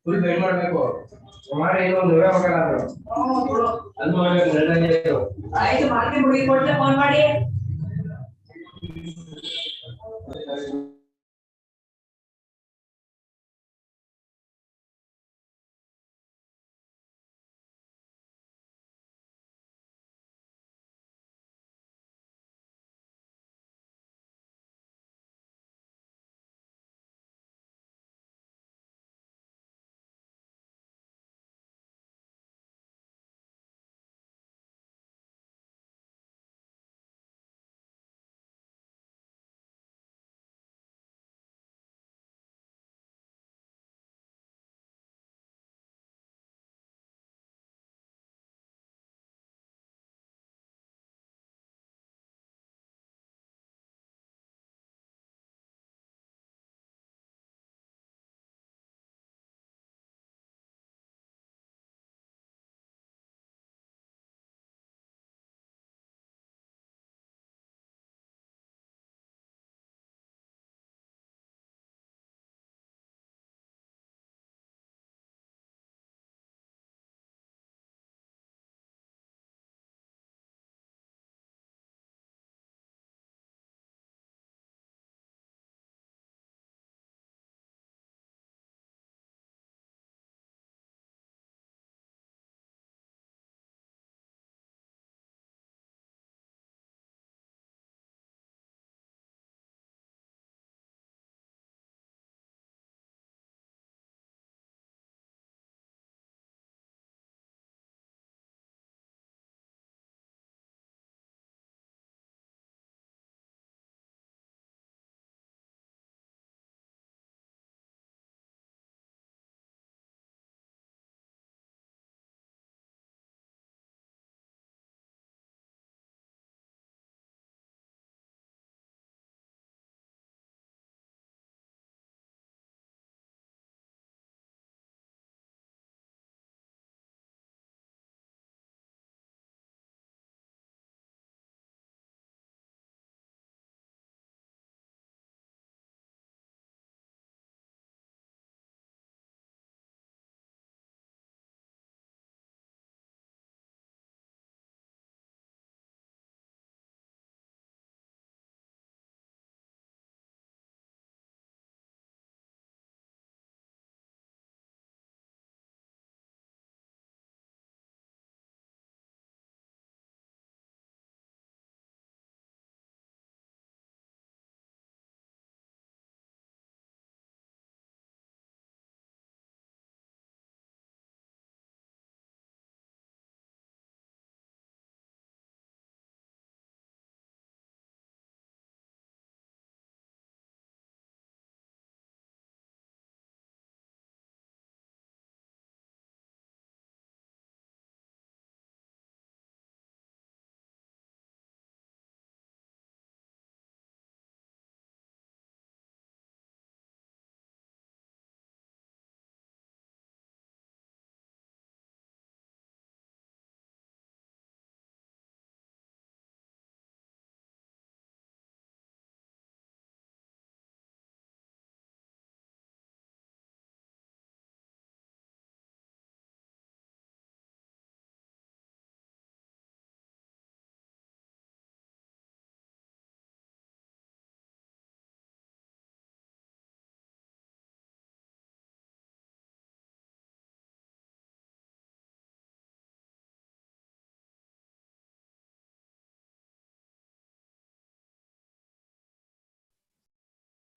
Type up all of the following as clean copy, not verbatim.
Full bend ಮಾಡಬೇಕು ಸುಮಾರು ಏನೋ ಒಂದು ನೂರ ಮಕ್ಕಳಾದ್ರು ಅದು ಮಾಡಬೇಕು ನಿರ್ಣಯ ಆಯ್ತು ಮಾರ್ಕೆಟ್ ಹುಡುಗಿ ಕೊಟ್ಟೆ ಫೋನ್ ಮಾಡಿ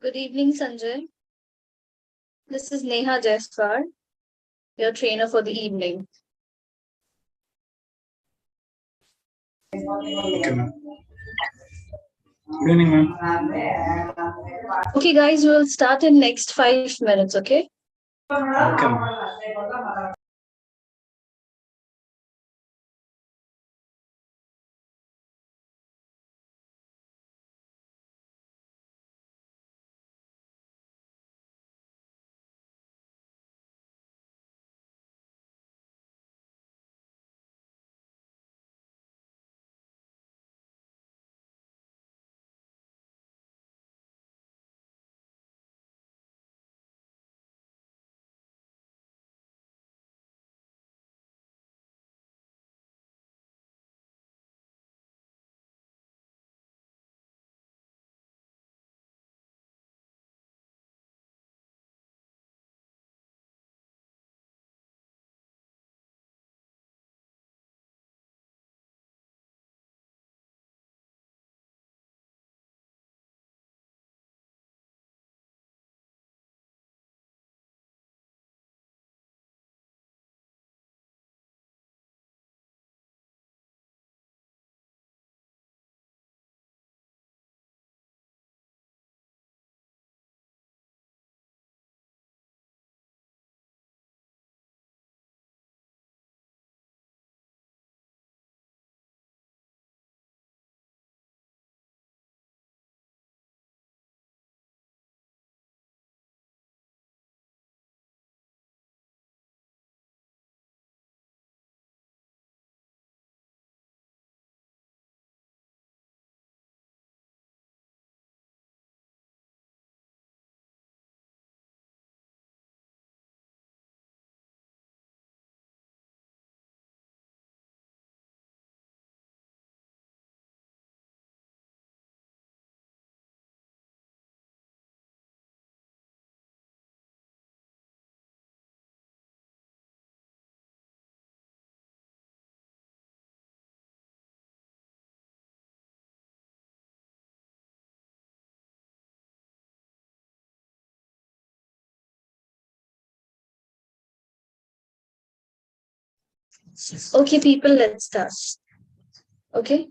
Good evening, Sanjay. This is Neha Jaiswal, your trainer for the evening. Okay, ma'am. Good evening, ma'am. Okay, guys, we'll start in next 5 minutes, okay? Okay, ma'am. Okay, people, let's start. Okay.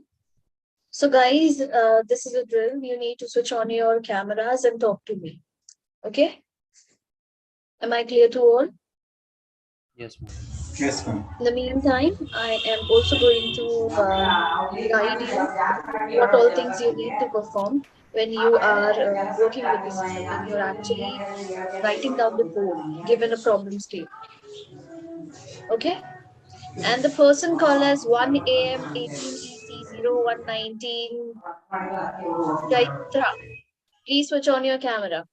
So guys, this is a drill. You need to switch on your cameras and talk to me. Okay. Am I clear to all? Yes, ma'am. Yes, ma'am. In the meantime, I am also going to guide you what all things you need to perform when you are working with the system, when you're actually writing down the code given a problem statement. Okay. And the person called as 1 AM 18EC0119 Chaitra. Please switch on your camera.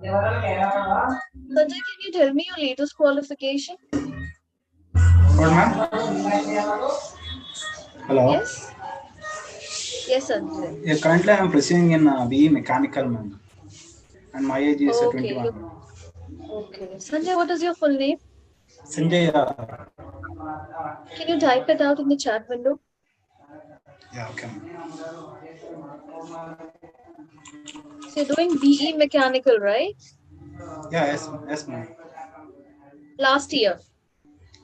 Sanjay, can you tell me your latest qualification? What, ma'am? Hello. Yes? Yes, Sanjay. Yeah, currently I'm pursuing in BE Mechanical, ma'am. And my age is Okay. 21. Okay. Sanjay, what is your full name? Sanjay, Can you type it out in the chat window? yeah, okay, ma'am. So you're doing BE Mechanical, right? Yeah, yes, ma'am. Last year.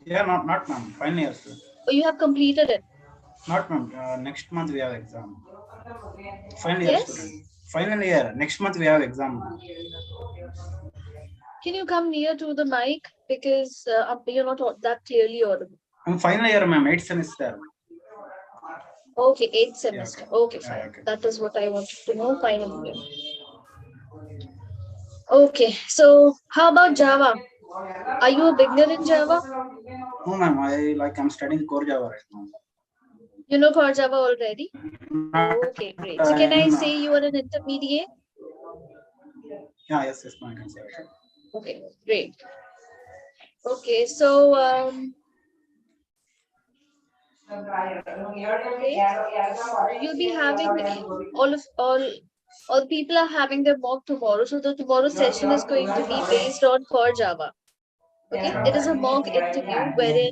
Yeah, not ma'am. Final year, sir. Or you have completed it? Not ma'am. Next month we have exam. Final year Yes? student. Final year. Next month we have exam. Can you come near to the mic? Because you're not that clearly audible. I'm final year, ma'am. 8th semester. Okay, 8th semester. Yeah, Okay, yeah, fine. okay. That is what I wanted to know. Final year. Okay, so how about Java? Are you a beginner in Java? No, ma'am. I'm studying core Java right now. You know core Java already? Not, Okay, great. So can I say you are an intermediate? Yeah, yes, ma'am. I can say it. Okay, great. Okay, so okay, you'll be having all the people are having their mock tomorrow. So the tomorrow session is going to be based on core Java. Okay, it is a mock interview wherein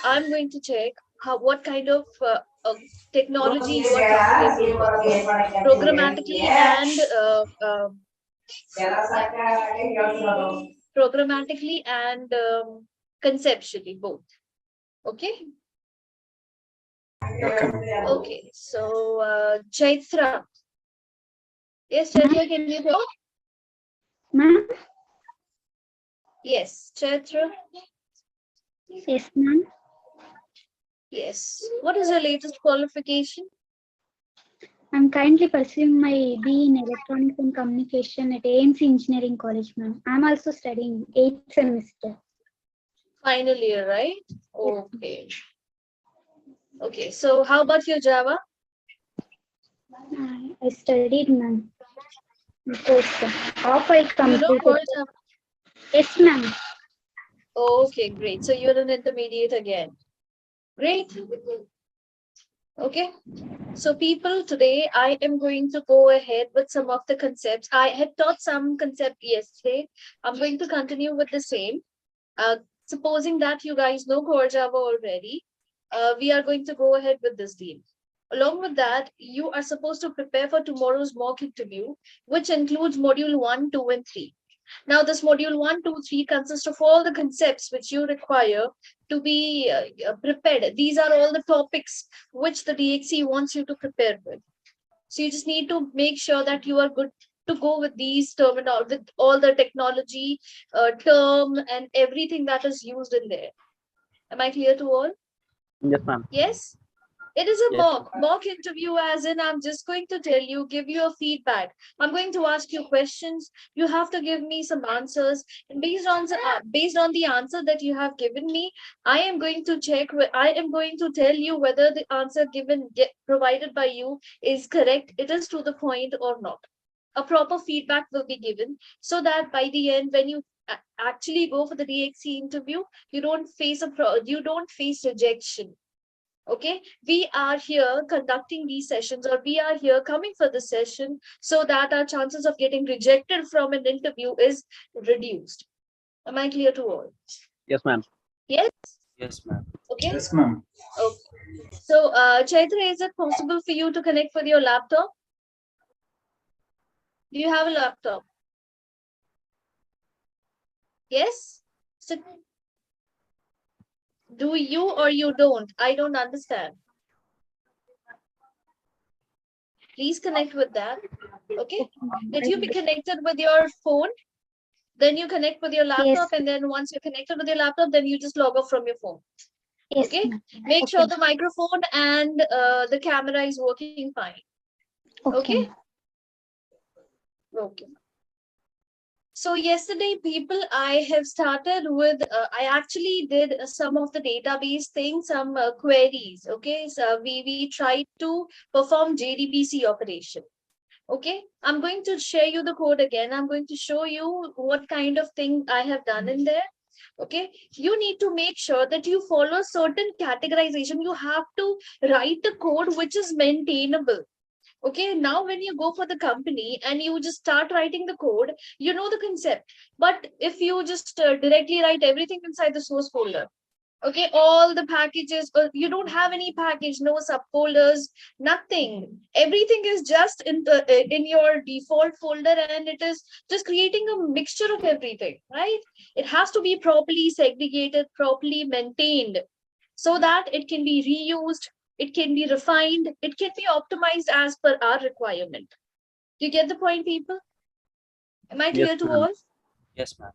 I'm going to check what kind of technology you are comfortable with, programmatically and conceptually both. Okay. Okay, ma'am. Okay. So Chaitra. Yes, Chaitra, can you talk? Ma'am? Yes, Chaitra. Yes, ma'am. Yes. What is your latest qualification? I'm currently pursuing my BE in Electronics and Communication at AMC Engineering College, ma'am. I'm also studying 8th semester. Final year, right? Okay. Okay. So how about your Java? I studied, ma'am. Half I You know completed. core Java? Yes, ma'am. Okay, great. So you're an intermediate again. Great. Okay. So people, today I am going to go ahead with some of the concepts. I had taught some concept yesterday. I'm going to continue with the same. Supposing that you guys know core Java already, we are going to go ahead with this deal. Along with that, you are supposed to prepare for tomorrow's mock interview, which includes module 1, 2, and 3. Now, this module 1, 2, 3 consists of all the concepts which you require to be prepared. These are all the topics which the DXC wants you to prepare with. So you just need to make sure that you are good to go with these terminal, with all the technology, term, and everything that is used in there. Am I clear to all? Yes, ma'am. Yes? It is a Yes. mock interview, as in I'm just going to tell you, give you a feedback. I'm going to ask you questions. You have to give me some answers, and based on the answer that you have given me, I am going to check. I am going to tell you whether the answer provided by you is correct. It is to the point or not. A proper feedback will be given so that by the end, when you actually go for the DXC interview, you don't face rejection. Okay, we are here conducting these sessions, or we are here coming for the session so that our chances of getting rejected from an interview is reduced. Am I clear to all? Yes, ma'am. Yes. Yes, ma'am. Okay. Yes, ma'am. Okay. So Chaitra, is it possible for you to connect with your laptop? Do you have a laptop? Yes. So Do you or you don't? I don't understand. Please connect with that. Okay. Let you be connected with your phone. Then you connect with your laptop, and then once you're connected with your laptop, then you just log off from your phone. Yes, Okay. ma'am. Make sure the microphone and the camera is working fine. Okay. Okay. So yesterday, people, I have started with, I actually did some of the database things, some queries. Okay. So we tried to perform JDBC operation. Okay. I'm going to share you the code again. I'm going to show you what kind of thing I have done in there. Okay. You need to make sure that you follow certain categorization. You have to write the code which is maintainable. Okay, now when you go for the company and you just start writing the code, you know the concept. But if you just directly write everything inside the source folder, okay, all the packages, but you don't have any package, no subfolders, nothing. Everything is just in your default folder, and it is just creating a mixture of everything, right? It has to be properly segregated, properly maintained, so that it can be reused, it can be refined, it can be optimized as per our requirement. Do you get the point, people? Am I clear Yes, to ma'am. all? Yes, ma'am.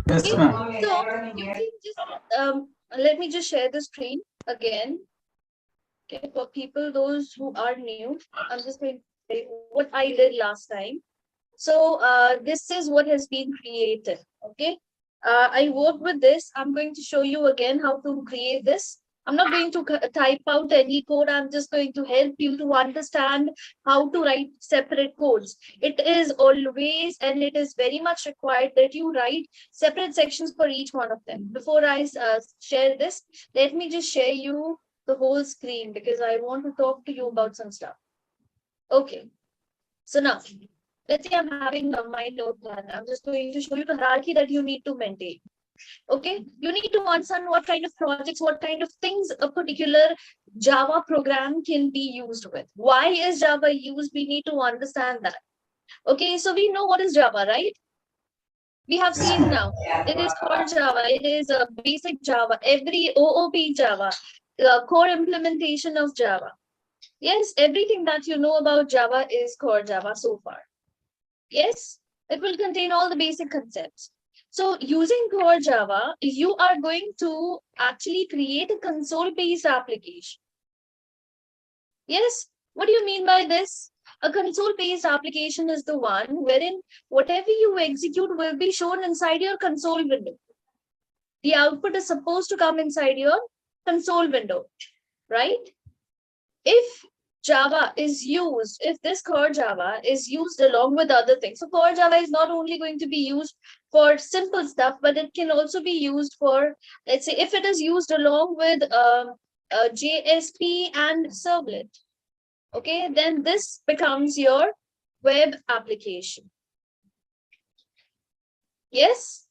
Yes, Okay, ma'am. so you can just let me just share the screen again. Okay, for people those who are new, I'm just going to say what I did last time. So this is what has been created. Okay, I worked with this. I'm going to show you again how to create this. I'm not going to type out any code. I'm just going to help you to understand how to write separate codes. It is always and it is very much required that you write separate sections for each one of them. Before I share this, let me just share you the whole screen because I want to talk to you about some stuff. Okay, so now let's say I'm having my notepad. I'm just going to show you the hierarchy that you need to maintain. Okay, you need to understand what kind of projects, what kind of things a particular Java program can be used with. Why is Java used? We need to understand that. Okay, so we know what is Java, right? We have seen now. It is core Java. It is a basic Java. Every OOP Java, core implementation of Java. Yes, everything that you know about Java is core Java so far. Yes, it will contain all the basic concepts. So using core Java, you are going to actually create a console-based application. Yes, what do you mean by this? A console-based application is the one wherein whatever you execute will be shown inside your console window. The output is supposed to come inside your console window, right? If Java is used, if this core Java is used along with other things, so core Java is not only going to be used for simple stuff, but it can also be used for, let's say, if it is used along with JSP and Servlet, okay, then this becomes your web application. Yes,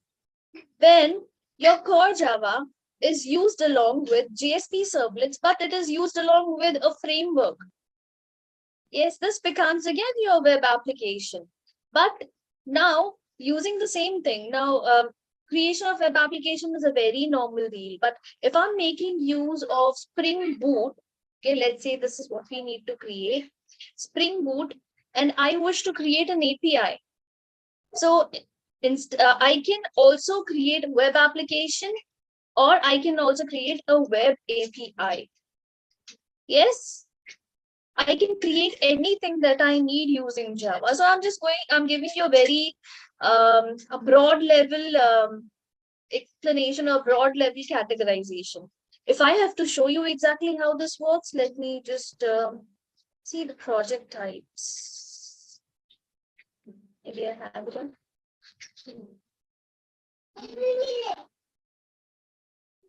then your core Java is used along with JSP servlets, but it is used along with a framework. Yes, this becomes again your web application. But now using the same thing, now creation of web application is a very normal deal. But if I'm making use of Spring Boot, okay, let's say this is what we need to create, Spring Boot, and I wish to create an API. So I can also create a web application, or I can also create a web API. Yes, I can create anything that I need using Java. So I'm giving you a very a broad level explanation or broad level categorization. If I have to show you exactly how this works, let me just see the project types. Maybe I have one.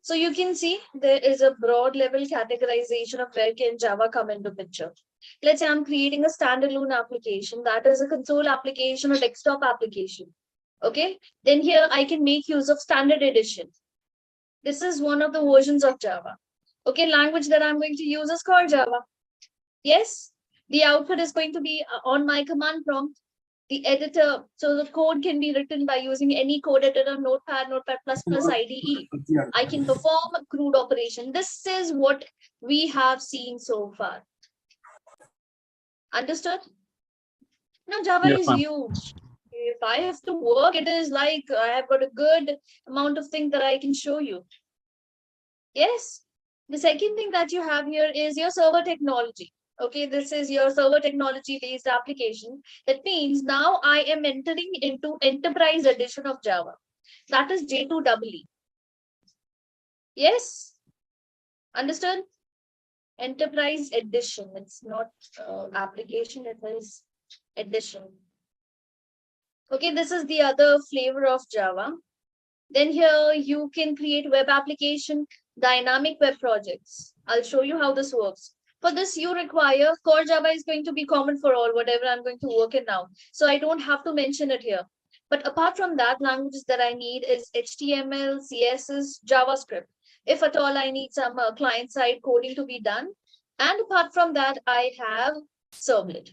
So you can see there is a broad level categorization of where can Java come into picture. Let's say I'm creating a standalone application that is a console application or desktop application. Okay, then here I can make use of standard edition. This is one of the versions of Java. Okay, language that I'm going to use is called Java. Yes, the output is going to be on my command prompt. the editor. So the code can be written by using any code editor, Notepad, Notepad++, IDE. I can perform a CRUD operation. This is what we have seen so far. Understood? Now Java Yes, is ma'am. huge. If I have to work, it is like I have got a good amount of things that I can show you. Yes. The second thing that you have here is your server technology. Okay, this is your server technology based application. That means now I am entering into enterprise edition of Java. That is J2EE. Yes. Understood? Enterprise edition. It's not application, it is edition. Okay, this is the other flavor of Java. Then here you can create web application, dynamic web projects. I'll show you how this works. For this, you require core Java is going to be common for all, whatever I'm going to work in now. So I don't have to mention it here. But apart from that, languages that I need is HTML, CSS, JavaScript. If at all I need some client-side coding to be done. And apart from that, I have Servlet.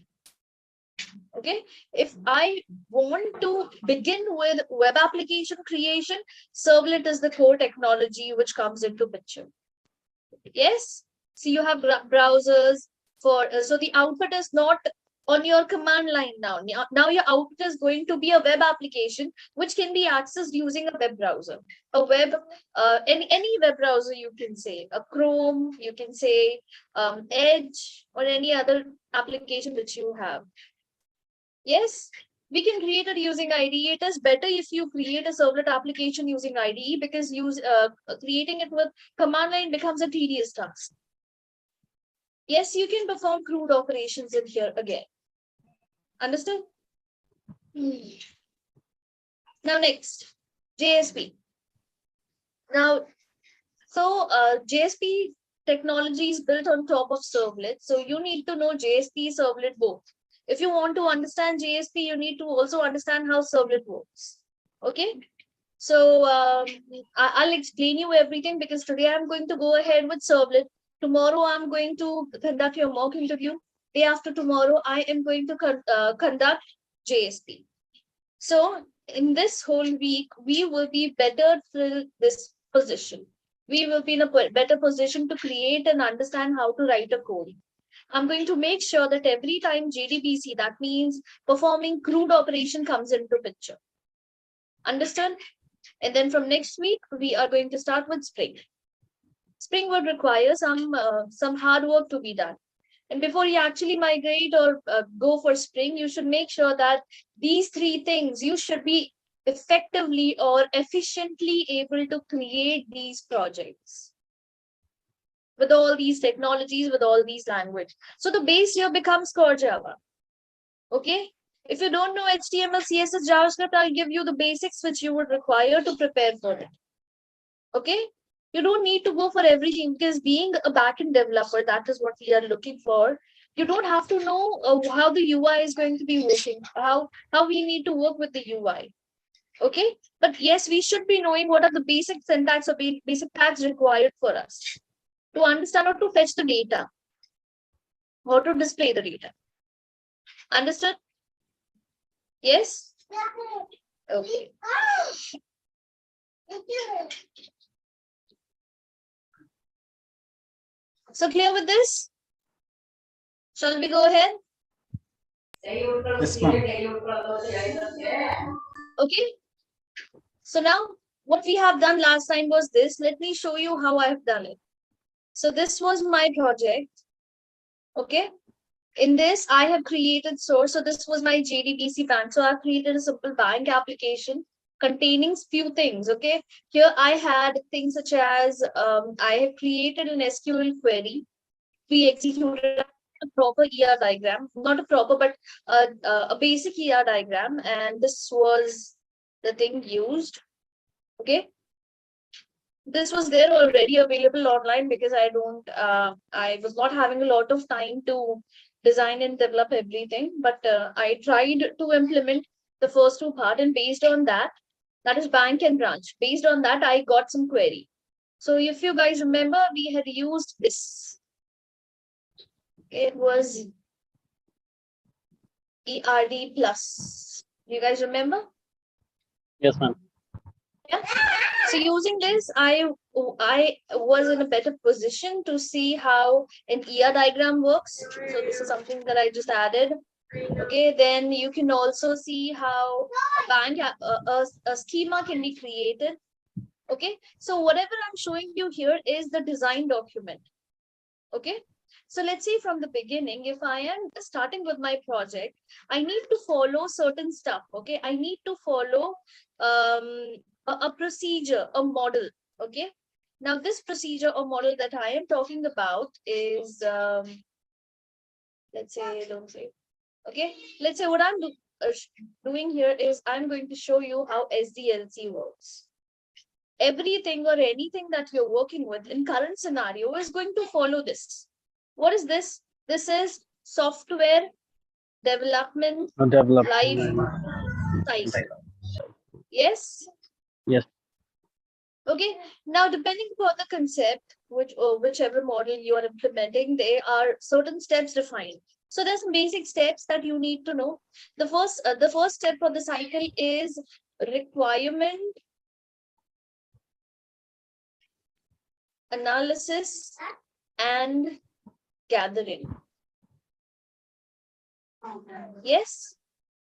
Okay, if I want to begin with web application creation, Servlet is the core technology which comes into picture. Yes, so you have browsers for so the output is not on your command line now. Now your output is going to be a web application which can be accessed using a web browser, a web any web browser. You can say a Chrome, you can say Edge, or any other application that you have. Yes, we can create it using IDE. It is better if you create a servlet application using IDE, because creating it with command line becomes a tedious task. Yes, you can perform CRUD operations in here again. Understood? Now next, JSP. Now, so JSP technology is built on top of Servlet. So you need to know JSP, Servlet both. If you want to understand JSP, you need to also understand how Servlet works. Okay. So I'll explain you everything, because today I'm going to go ahead with Servlet. Tomorrow I'm going to conduct your mock interview. Day after tomorrow, I am going to conduct JSP. So in this whole week, we will be better for this position. We will be in a better position to create and understand how to write a code. I'm going to make sure that every time JDBC, that means performing CRUD operation, comes into picture. Understand? And then from next week, we are going to start with Spring. Spring would require some hard work to be done. And before you actually migrate or go for Spring, you should make sure that these three things, you should be effectively or efficiently able to create these projects with all these technologies, with all these languages. So the base here becomes core Java. Okay. If you don't know HTML, CSS, JavaScript, I'll give you the basics which you would require to prepare for it. Okay. You don't need to go for everything, because being a backend developer, that is what we are looking for. You don't have to know how the UI is going to be working, how we need to work with the UI. Okay. But yes, we should be knowing what are the basic syntax or basic tags required for us to understand how to fetch the data, how to display the data. Understood? Yes? Okay. So clear with this? Shall we go ahead? Yes, ma'am. Okay. So now what we have done last time was this. Let me show you how I have done it. So this was my project. Okay. In this, I have created source. So this was my JDBC bank. So I've created a simple bank application containing few things. Okay. Here I had things such as I have created an SQL query. We executed a proper ER diagram, not a proper, but a basic ER diagram. And this was the thing used. Okay. This was there already available online, because I was not having a lot of time to design and develop everything, but I tried to implement the first two part, and based on that is bank and branch. Based on that, I got some query. So if you guys remember, we had used this. It was ERD plus. Do you guys remember? Yes, ma'am. Yeah. So using this, I was in a better position to see how an ER diagram works. So this is something that I just added. Okay, then you can also see how a schema can be created. Okay, so whatever I'm showing you here is the design document. Okay, so let's see from the beginning, if I am starting with my project, I need to follow certain stuff. Okay, I need to follow a procedure, a model. Okay, now this procedure or model that I am talking about is, let's say, don't say, okay, let's say what I'm doing here is I'm going to show you how SDLC works. Everything or anything that you're working with in current scenario is going to follow this. What is this? This is software development life cycle. Yes. Yes. Okay. Now, depending upon the concept, whichever model you are implementing, there are certain steps defined. So there's some basic steps that you need to know. The first step of the cycle is requirement analysis and gathering. Yes.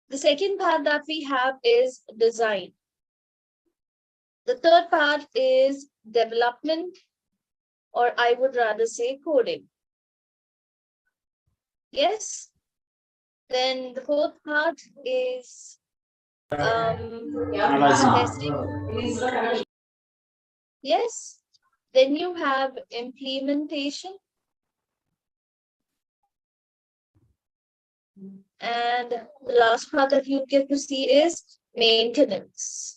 The second part that we have is design. The third part is development, or I would rather say coding. Yes. Then the fourth part is testing. Yes. Then you have implementation. And the last part that you get to see is maintenance.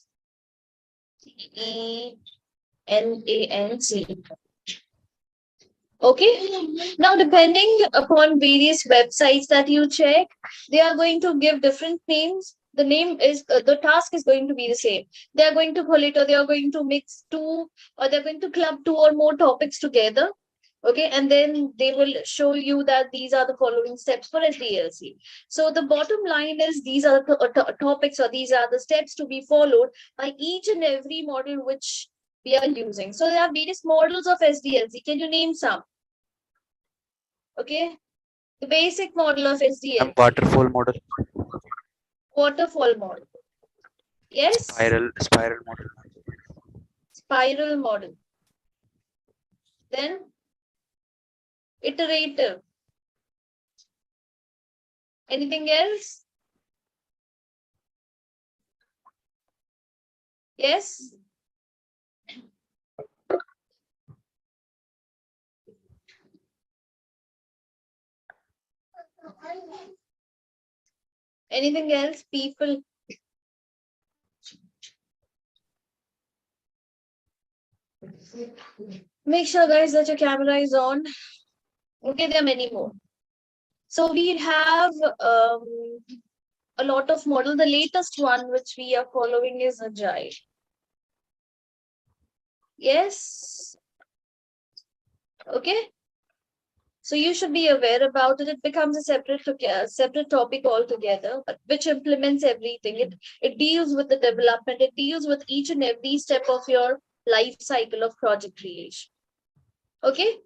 ENANC. Okay. Now, depending upon various websites that you check, they are going to give different names. The name is the task is going to be the same. They are going to pull it, or they are going to mix two, or they're going to club two or more topics together. Okay, and then they will show you that these are the following steps for SDLC. So the bottom line is these are the topics, or these are the steps to be followed by each and every model which we are using. So there are various models of SDLC. Can you name some? Okay, the basic model of SDLC. Waterfall model. Waterfall model. Yes. Spiral model. Spiral model. Then iterative. Anything else? Yes. Anything else, people? Make sure, guys, that your camera is on. Okay, there are many more. So we have a lot of models. The latest one which we are following is Agile. Yes. Okay. So you should be aware about it. It becomes a separate topic altogether, but which implements everything. It deals with the development. It deals with each and every step of your life cycle of project creation. Okay.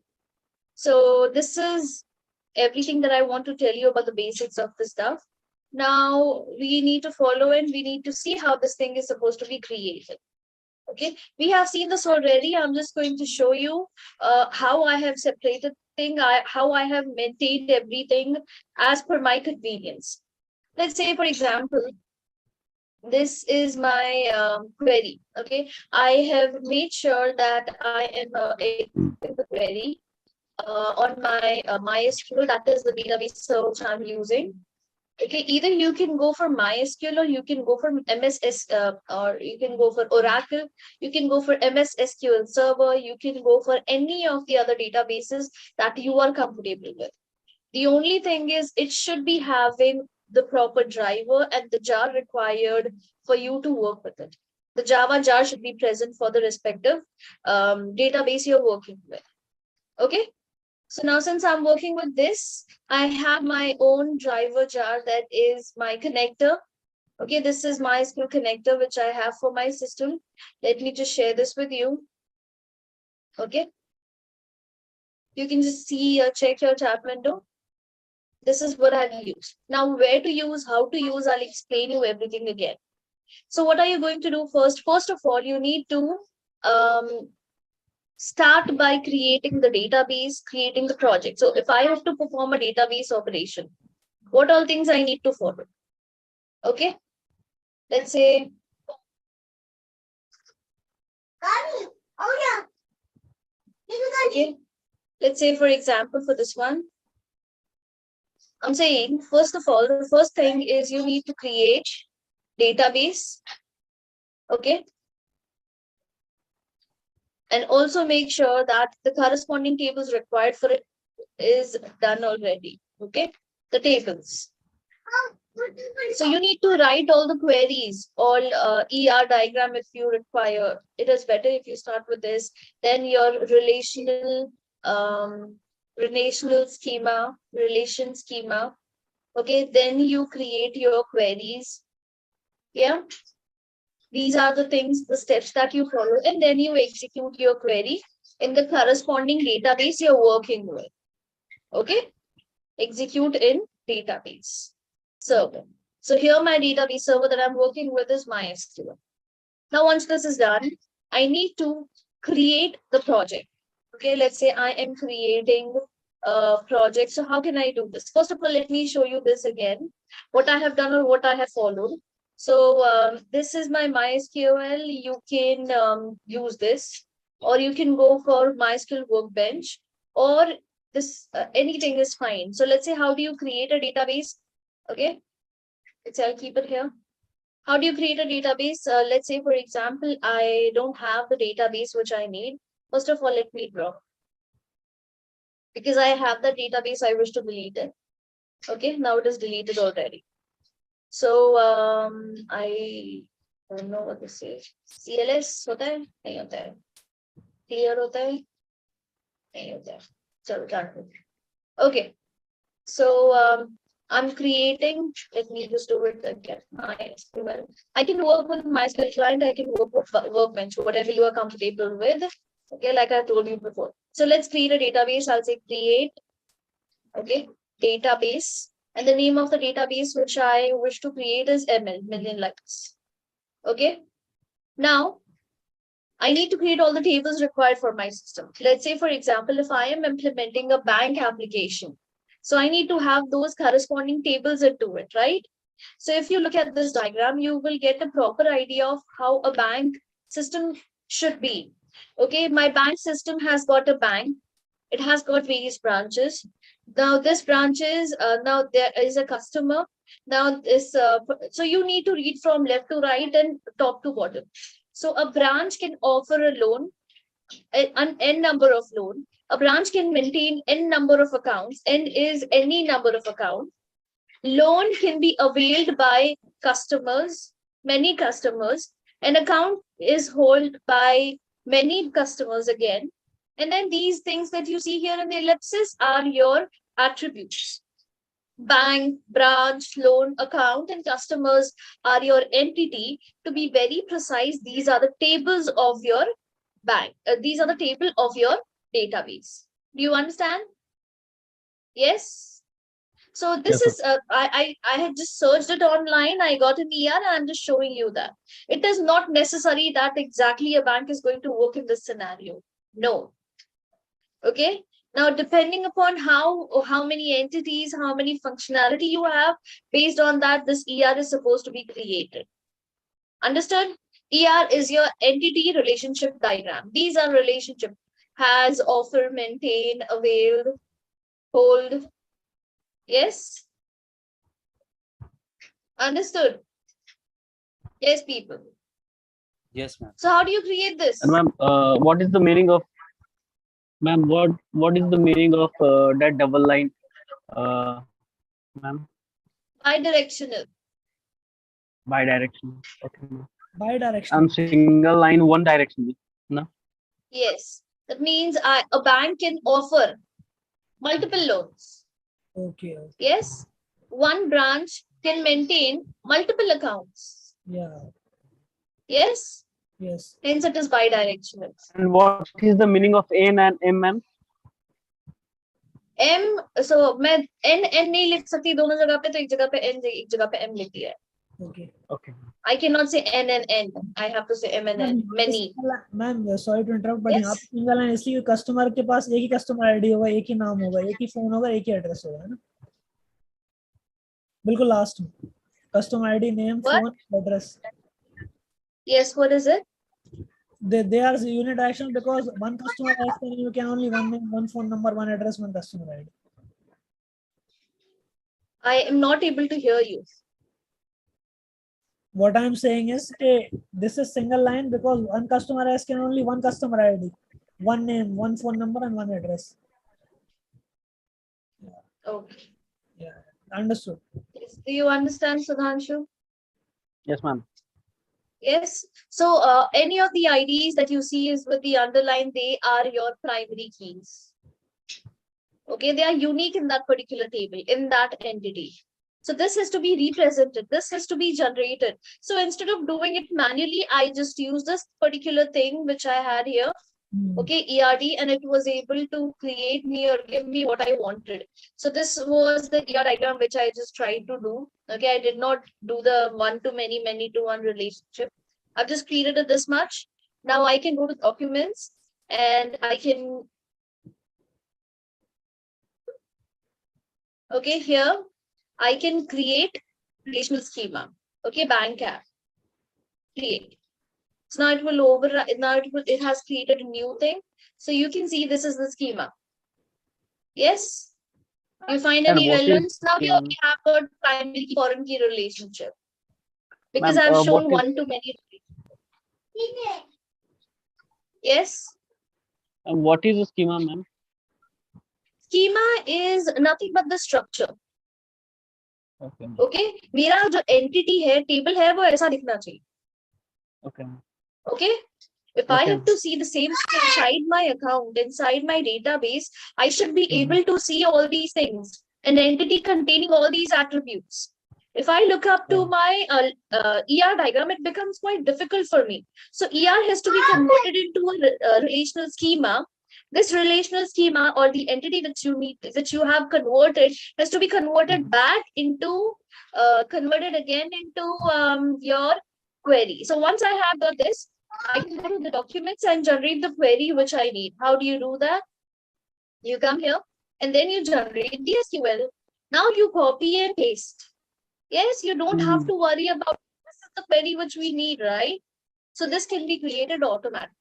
So this is everything that I want to tell you about the basics of the stuff. Now we need to follow and we need to see how this thing is supposed to be created. Okay, we have seen this already. I'm just going to show you how I have separated thing, how I have maintained everything as per my convenience. Let's say, for example, this is my query. Okay, I have made sure that I am the query on my MySQL, that is the database server which I'm using. Okay, either you can go for MySQL, or you can go for MSS, or you can go for Oracle, you can go for MS SQL Server, you can go for any of the other databases that you are comfortable with. The only thing is it should be having the proper driver and the jar required for you to work with it. The Java jar should be present for the respective database you're working with. Okay. So now since I'm working with this, I have my own driver jar that is my connector. Okay, this is my MySQL connector, which I have for my system. Let me just share this with you. Okay. You can just see or check your chat window. This is what I've used. Now, where to use, how to use, I'll explain you everything again. So what are you going to do first? First of all, you need to start by creating the database, creating the project. So if I have to perform a database operation, what all things I need to follow? Okay. Let's say, okay. Let's say, for example, for this one, I'm saying, first of all, the first thing is you need to create database. Okay. And also make sure that the corresponding tables required for it is done already. Okay. The tables. So you need to write all the queries, all ER diagram if you require. It is better if you start with this. Then your relational schema, relation schema. Okay, then you create your queries. Yeah. These are the things, the steps that you follow, and then you execute your query in the corresponding database you're working with. Okay. Execute in database server. So here my database server that I'm working with is MySQL. Now, once this is done, I need to create the project. Okay, let's say I am creating a project. So how can I do this? First of all, let me show you this again, what I have done or what I have followed. So this is my MySQL. You can use this, or you can go for MySQL Workbench, or this anything is fine. So let's say, how do you create a database? Okay, I'll keep it here. How do you create a database? Let's say, for example, I don't have the database which I need. First of all, let me draw. Because I have the database, I wish to delete it. Okay, now it is deleted already. So I don't know what this is. CLS hota hai? Nahi hota hai. Clear hota hai? Nahi hota hai. Chalo, done. Okay. So I'm creating, let me just do it again. MySQL. I can work with MySQL client, I can work with Workbench, whatever you are comfortable with. Okay, like I told you before. So let's create a database. I'll say create, okay, database. And the name of the database which I wish to create is Millionlights. Okay. Now, I need to create all the tables required for my system. Let's say, for example, if I am implementing a bank application, so I need to have those corresponding tables into it, right? So if you look at this diagram, you will get a proper idea of how a bank system should be. Okay, my bank system has got a bank. It has got various branches. Now this branches, now there is a customer. Now this, so you need to read from left to right and top to bottom. So a branch can offer a loan, an n number of loan. A branch can maintain n number of accounts. N is any number of accounts. Loan can be availed by customers, many customers. An account is held by many customers again. And then these things that you see here in the ellipsis are your attributes. Bank, branch, loan, account, and customers are your entity. To be very precise, these are the tables of your bank. These are the table of your database. Do you understand? Yes. So this Yes, is, I had just searched it online. I got an ER and I'm just showing you that. It is not necessary that exactly a bank is going to work in this scenario. No. Okay. Now, depending upon how many entities, how many functionality you have, based on that, this ER is supposed to be created. Understood? ER is your entity relationship diagram. These are relationship: has, offer, maintain, avail, hold. Yes? Understood? Yes, people. Yes, ma'am. So how do you create this? and ma'am, what is the meaning of, ma'am, what is the meaning of that double line, ma'am? Bidirectional. Bi-directional. Okay, ma'am. Bi-directional. And single line, one directional. No. Yes. That means a bank can offer multiple loans. Okay. Yes, one branch can maintain multiple accounts. Yeah. Yes, Yes. hence it is bidirectional. And what is the meaning of N and M, ma'am? M, so मैं N नहीं लिख सकती दोनों जगह पे, तो एक जगह पे N, एक जगह पे M लिख दिया है. Okay. Okay. I cannot say N and N. I have to say M and N. Many. Ma'am sorry to interrupt but Yes. यहाँ पे सिंगल लाइन इसलिए कस्टमर के पास एक ही कस्टमर आईडी होगा, एक ही नाम होगा, एक ही फोन होगा, एक ही एड्रेस होगा, है ना? बिल्कुल लास्ट में customer ID, name, What? Phone, address. Yes, what is it? They are unidirectional because one customer has you can only one name, one phone number, one address, one customer ID. I am not able to hear you. What I am saying is this is single line because one customer has can only one customer ID, one name, one phone number, and one address. Okay. Yeah, understood. Yes. Do you understand, Sudhanshu? Yes, ma'am. Yes. So any of the IDs that you see is with the underline, they are your primary keys. Okay, they are unique in that particular table, in that entity. So this has to be represented. This has to be generated. So instead of doing it manually, I just use this particular thing which I had here. Okay, ERD, and it was able to create me or give me what I wanted. So this was the ER diagram which I just tried to do. Okay, I did not do the one to many, many to one relationship. I've just created it this much. Now I can go to documents and I can. Okay, here I can create relational schema. Okay, bank app. Create. So now it will override. Now it has created a new thing. So you can see this is the schema. Yes. You find And any what is- relevance? Now we only have got primary key, foreign key relationship. Because Ma'am, I've what shown is- one to many. Yes. And what is the schema, ma'am? Schema is nothing but the structure. Okay. Okay. मेरा जो entity है, table है, वो ऐसा दिखना चाहिए. Okay. Okay. If I Okay. have to see the same thing inside my account, inside my database, I should be able to see all these things. An entity containing all these attributes. If I look up to my ER diagram, it becomes quite difficult for me. So ER has to be converted into a relational schema. This relational schema or the entity that you need, that you have converted, has to be converted back into, converted again into your query. So once I have got this, I can go to the documents and generate the query which I need. How do you do that? You come here and then you generate the SQL. Now you copy and paste. Yes, you don't have to worry about this is the query which we need, right? So this can be created automatically.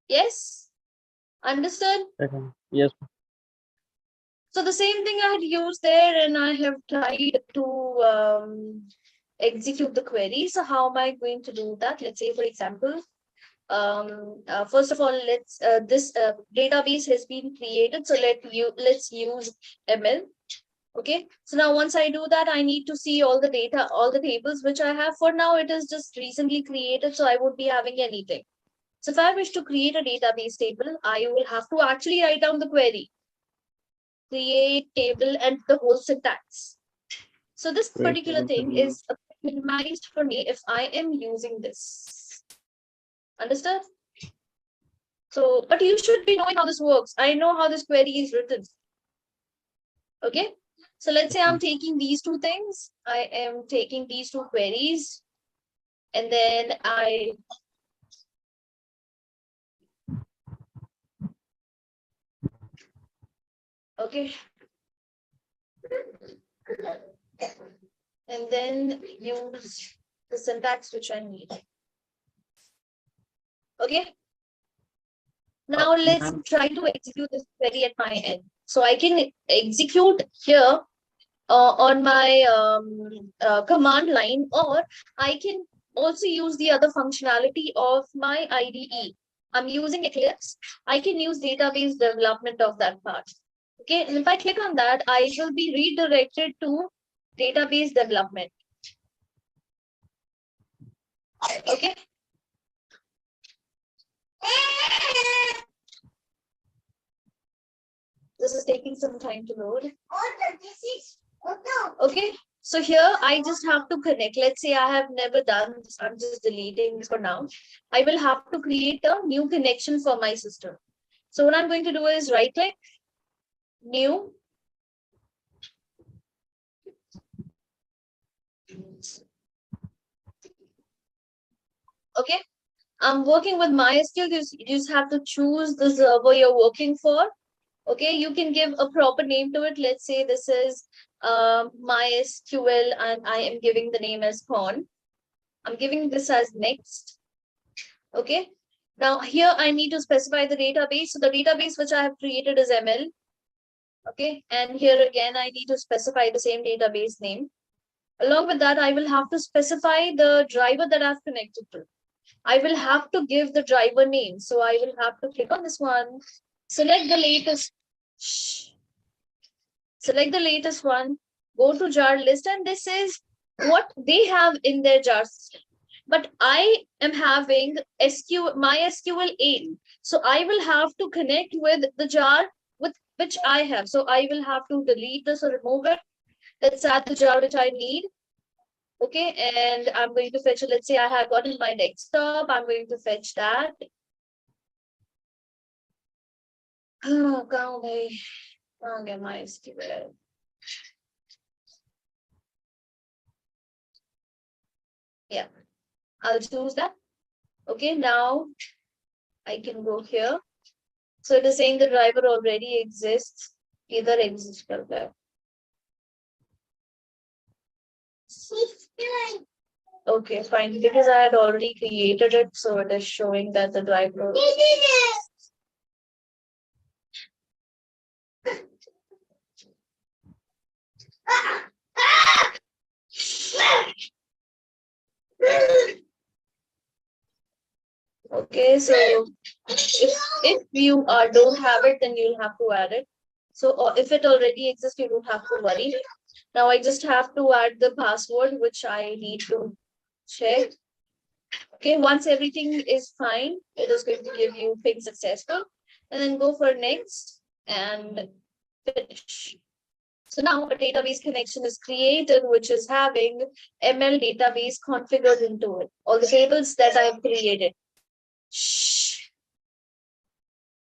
Yes, understood? Okay. Yes. So the same thing I had used there, and I have tried to execute the query. So how am I going to do that? Let's say, for example, first of all, let's this database has been created. So let's use ML. Okay. So now once I do that, I need to see all the data, all the tables which I have. For now, it is just recently created, so I won't be having anything. So if I wish to create a database table, I will have to actually write down the query. Create table and the whole syntax. So this particular thing is minimized for me if I am using this. Understood? So, but you should be knowing how this works. I know how this query is written. Okay. So let's say I'm taking these two things. I am taking these two queries. And then okay. And then use the syntax which I need. Okay. Now let's try to execute this query at my end. So I can execute here on my command line, or I can also use the other functionality of my IDE. I'm using Eclipse. I can use database development of that part. Okay, and if I click on that, I will be redirected to database development. Okay. this is taking some time to load. Okay, so here I just have to connect. Let's say I have never done this. I'm just deleting this for now. I will have to create a new connection for my system. So what I'm going to do is right click, new. Okay, I'm working with MySQL. You just have to choose the server you're working for. Okay, you can give a proper name to it. Let's say this is MySQL and I am giving the name as Pon. I'm giving this as next. Okay, now here I need to specify the database. So the database which I have created is ML. Okay, and here again I need to specify the same database name. Along with that, I will have to specify the driver that I've connected to. I will have to give the driver name. So I will have to click on this one, select the latest. Select the latest one, go to jar list, and this is what they have in their jar system. But I am having MySQL 8. So I will have to connect with the jar with which I have. So I will have to delete this or remove it. Let's add the jar which I need. Okay, and I'm going to fetch it. Let's say I have gotten my desktop. I'm going to fetch that. I'll get MySQL. Yeah, I'll choose that. Okay, now I can go here. So it is saying the driver already exists. Either exists. Okay, fine. Because I had already created it, so it is showing that the driver. Okay, so if you don't have it, then you'll have to add it. So if it already exists, you don't have to worry. Now I just have to add the password, which I need to check. Okay, once everything is fine, it is going to give you ping successful, and then go for next and finish. So now a database connection is created, which is having ML database configured into it. All the tables that I've created.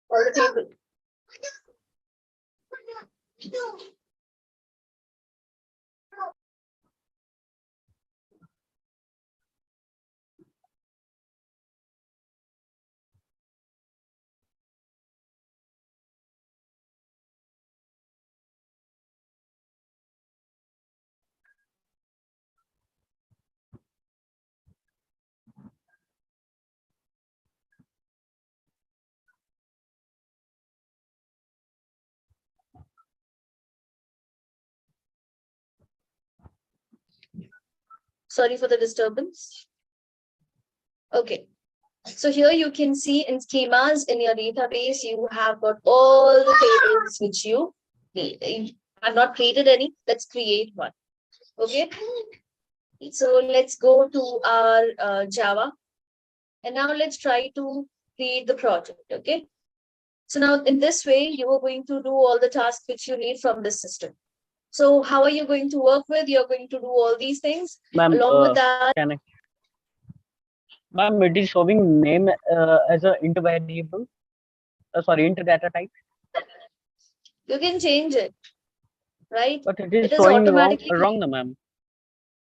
All the tables. Sorry for the disturbance. Okay. So here you can see in schemas in your database, you have got all the tables which you need. I've not created any. Let's create one. Okay. So let's go to our Java. And now let's try to create the project. Okay. So now in this way, you are going to do all the tasks which you need from this system. So how are you going to work with? You're going to do all these things. Along with that. Ma'am, it is showing name as a int variable. Sorry, int data type. You can change it, right? But it is showing wrong, ma'am.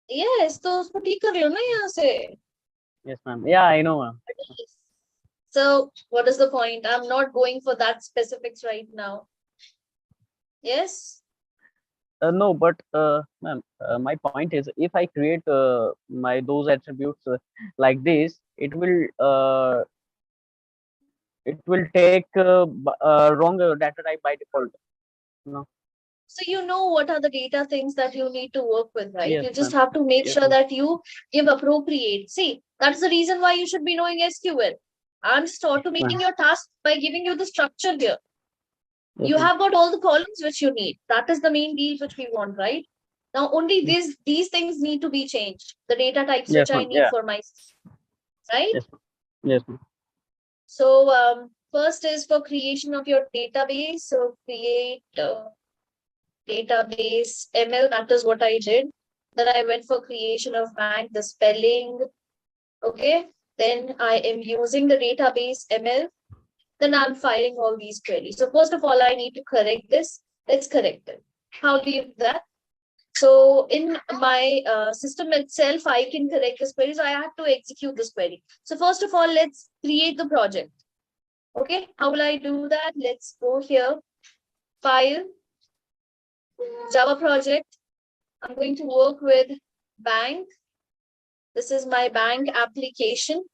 Yes, तो उसको ठीक कर लो ना यहाँ से. Yes, ma'am. Yeah, I know, ma'am. So what is the point? I'm not going for that specifics right now. Yes. No, but ma'am, my point is, if I create those attributes like this, it will take wrong data type by default. No. So you know what are the data things that you need to work with, right? Yes, you just have to make sure that you give appropriate. See, that's the reason why you should be knowing SQL. I'm just automating your task by giving you the structure here. Yes, you have got all the columns which you need. That is the main deal which we want, right? Now only these things need to be changed. The data types which I need for my, right? Yes. So First is for creation of your database. So create database ML. That is what I did. Then I went for creation of bank, the spelling. Okay. Then I am using the database ML. Then I'm filing all these queries. So first of all, I need to correct this. Let's correct it. How do you do that? So in my system itself, I can correct this query. So I have to execute this query. So first of all, let's create the project. Okay, how will I do that? Let's go here, file, Java project. I'm going to work with bank. This is my bank application.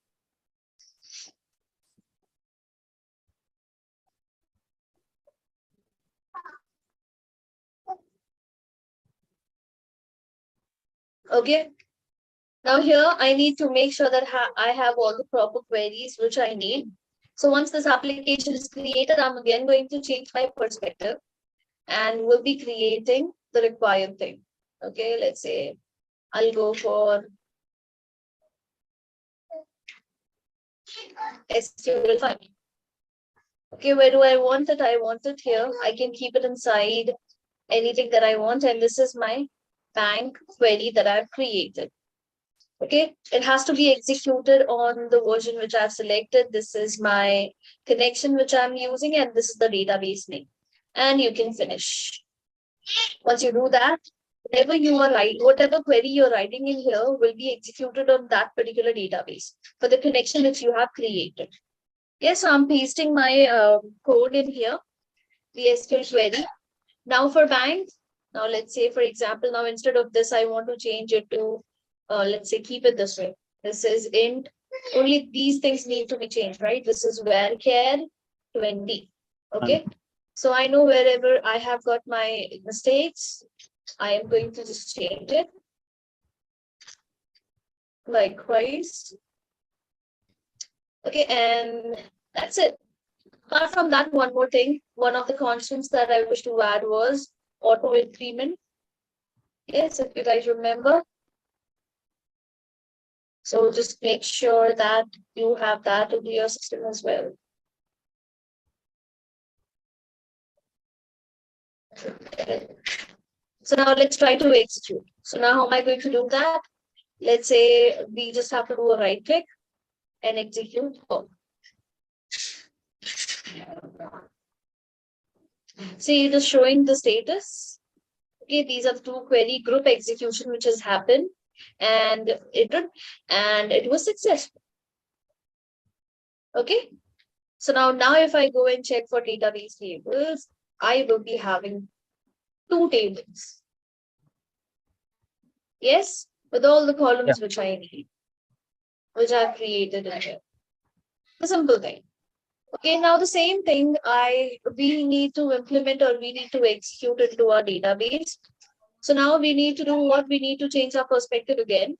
Okay. Now here I need to make sure that I have all the proper queries which I need. So once this application is created, I'm again going to change my perspective and we'll be creating the required thing. Okay, let's say I'll go for SQL file. Okay, where do I want it? I want it here. I can keep it inside anything that I want. And this is my bank query that I've created. Okay, it has to be executed on the version which I've selected. This is my connection which I'm using, and this is the database name. And you can finish. Once you do that, whatever you are writing, whatever query you're writing in here will be executed on that particular database for the connection which you have created. Yes, so I'm pasting my code in here, the SQL query. Now for bank, now let's say, for example, now instead of this, I want to change it to, let's say, keep it this way. This is int, only these things need to be changed, right? This is varchar 20, okay? So I know wherever I have got my mistakes, I am going to just change it. Likewise. Okay, and that's it. Apart from that, one more thing, one of the constants that I wish to add was auto increment. Yes, if you guys remember. So just make sure that you have that in your system as well. Okay. So now let's try to execute. So now how am I going to do that? Let's say we just have to do a right click and execute. Oh. See, it is showing the status. Okay, these are the two query group execution which has happened, and it was successful. Okay, so now if I go and check for database tables, I will be having two tables. Yes, with all the columns which I need, which I've created in here. A simple thing. Okay, now the same thing we need to implement or we need to execute into our database. So now we need to do what? We need to change our perspective again.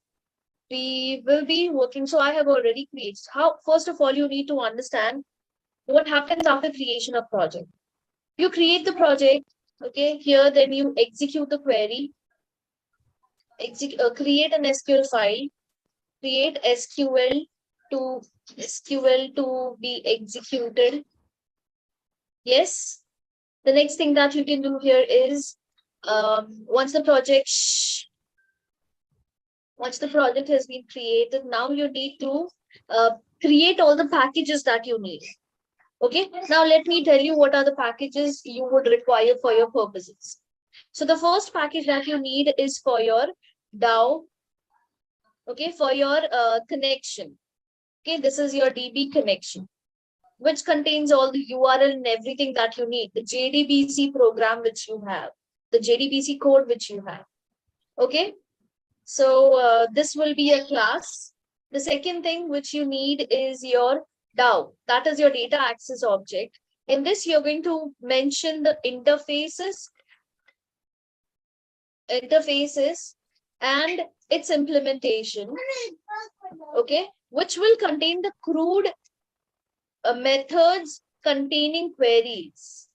We will be working. So I have already created. First of all, you need to understand what happens after creation of project. You create the project. Okay, here then you execute the query. Create an SQL file. Create SQL to be executed. Yes. The next thing that you can do here is once the project has been created, now you need to create all the packages that you need. Okay, now let me tell you what are the packages you would require for your purposes. So the first package that you need is for your DAO. Okay, for your connection. Okay, this is your DB connection, which contains all the URL and everything that you need, the JDBC program which you have, the JDBC code which you have. Okay, so this will be a class. The second thing which you need is your DAO, that is your data access object. In this, you're going to mention the interfaces and its implementation, okay, which will contain the crude methods containing queries,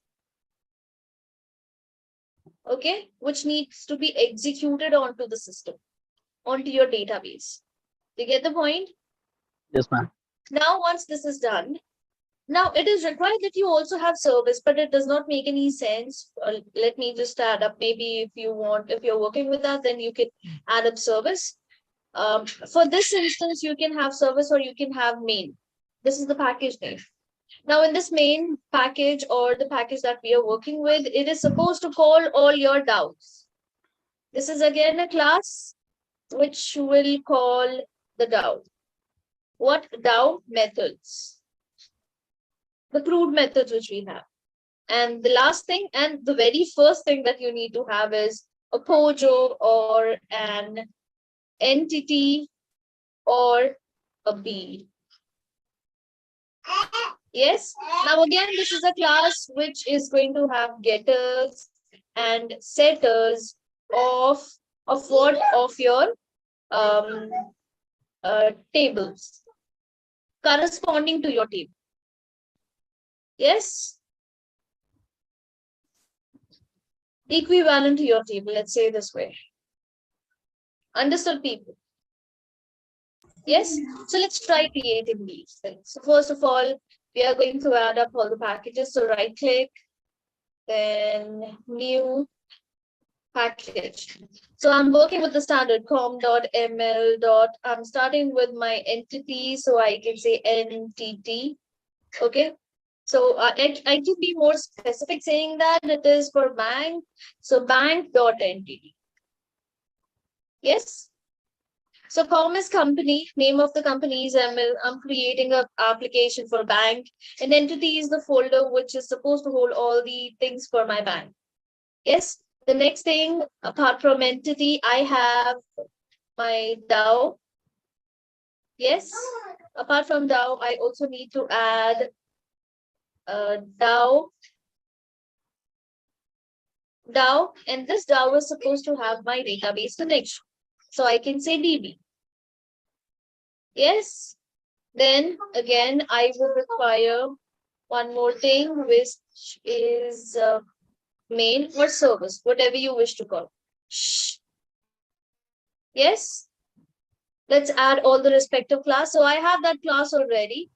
okay, which needs to be executed onto the system, onto your database. You get the point? Yes, ma'am. Now, once this is done, Now it is required that you also have service, but it does not make any sense. Let me just add up. Maybe if you want, if you're working with that, then you can add up service. For this instance, you can have service or you can have main. This is the package name. Now in this main package or the package that we are working with, it is supposed to call all your DAOs. This is again a class which will call the DAO. What DAO methods? The crude methods which we have. And the last thing and the very first thing that you need to have is a POJO or an entity or a bead. Yes. Now again, this is a class which is going to have getters and setters of what? Of your tables corresponding to your table. Yes. Equivalent to your table, let's say this way. Understood, people? Yes. So let's try creating these things. So first of all, we are going to add up all the packages. So right click, then new package. So I'm working with the standard com.ml. I'm starting with my entity. So I can say entity. Okay. So I can be more specific saying that it is for bank. So bank.entity. Yes. So com is company, name of the company is ML. I'm creating an application for bank. And entity is the folder which is supposed to hold all the things for my bank. Yes. The next thing, apart from entity, I have my DAO. Yes. Apart from DAO, I also need to add DAO, and this DAO is supposed to have my database connection. So I can say DB. Yes. Then again, I will require one more thing, which is main or service, whatever you wish to call. Yes. Let's add all the respective class. So I have that class already.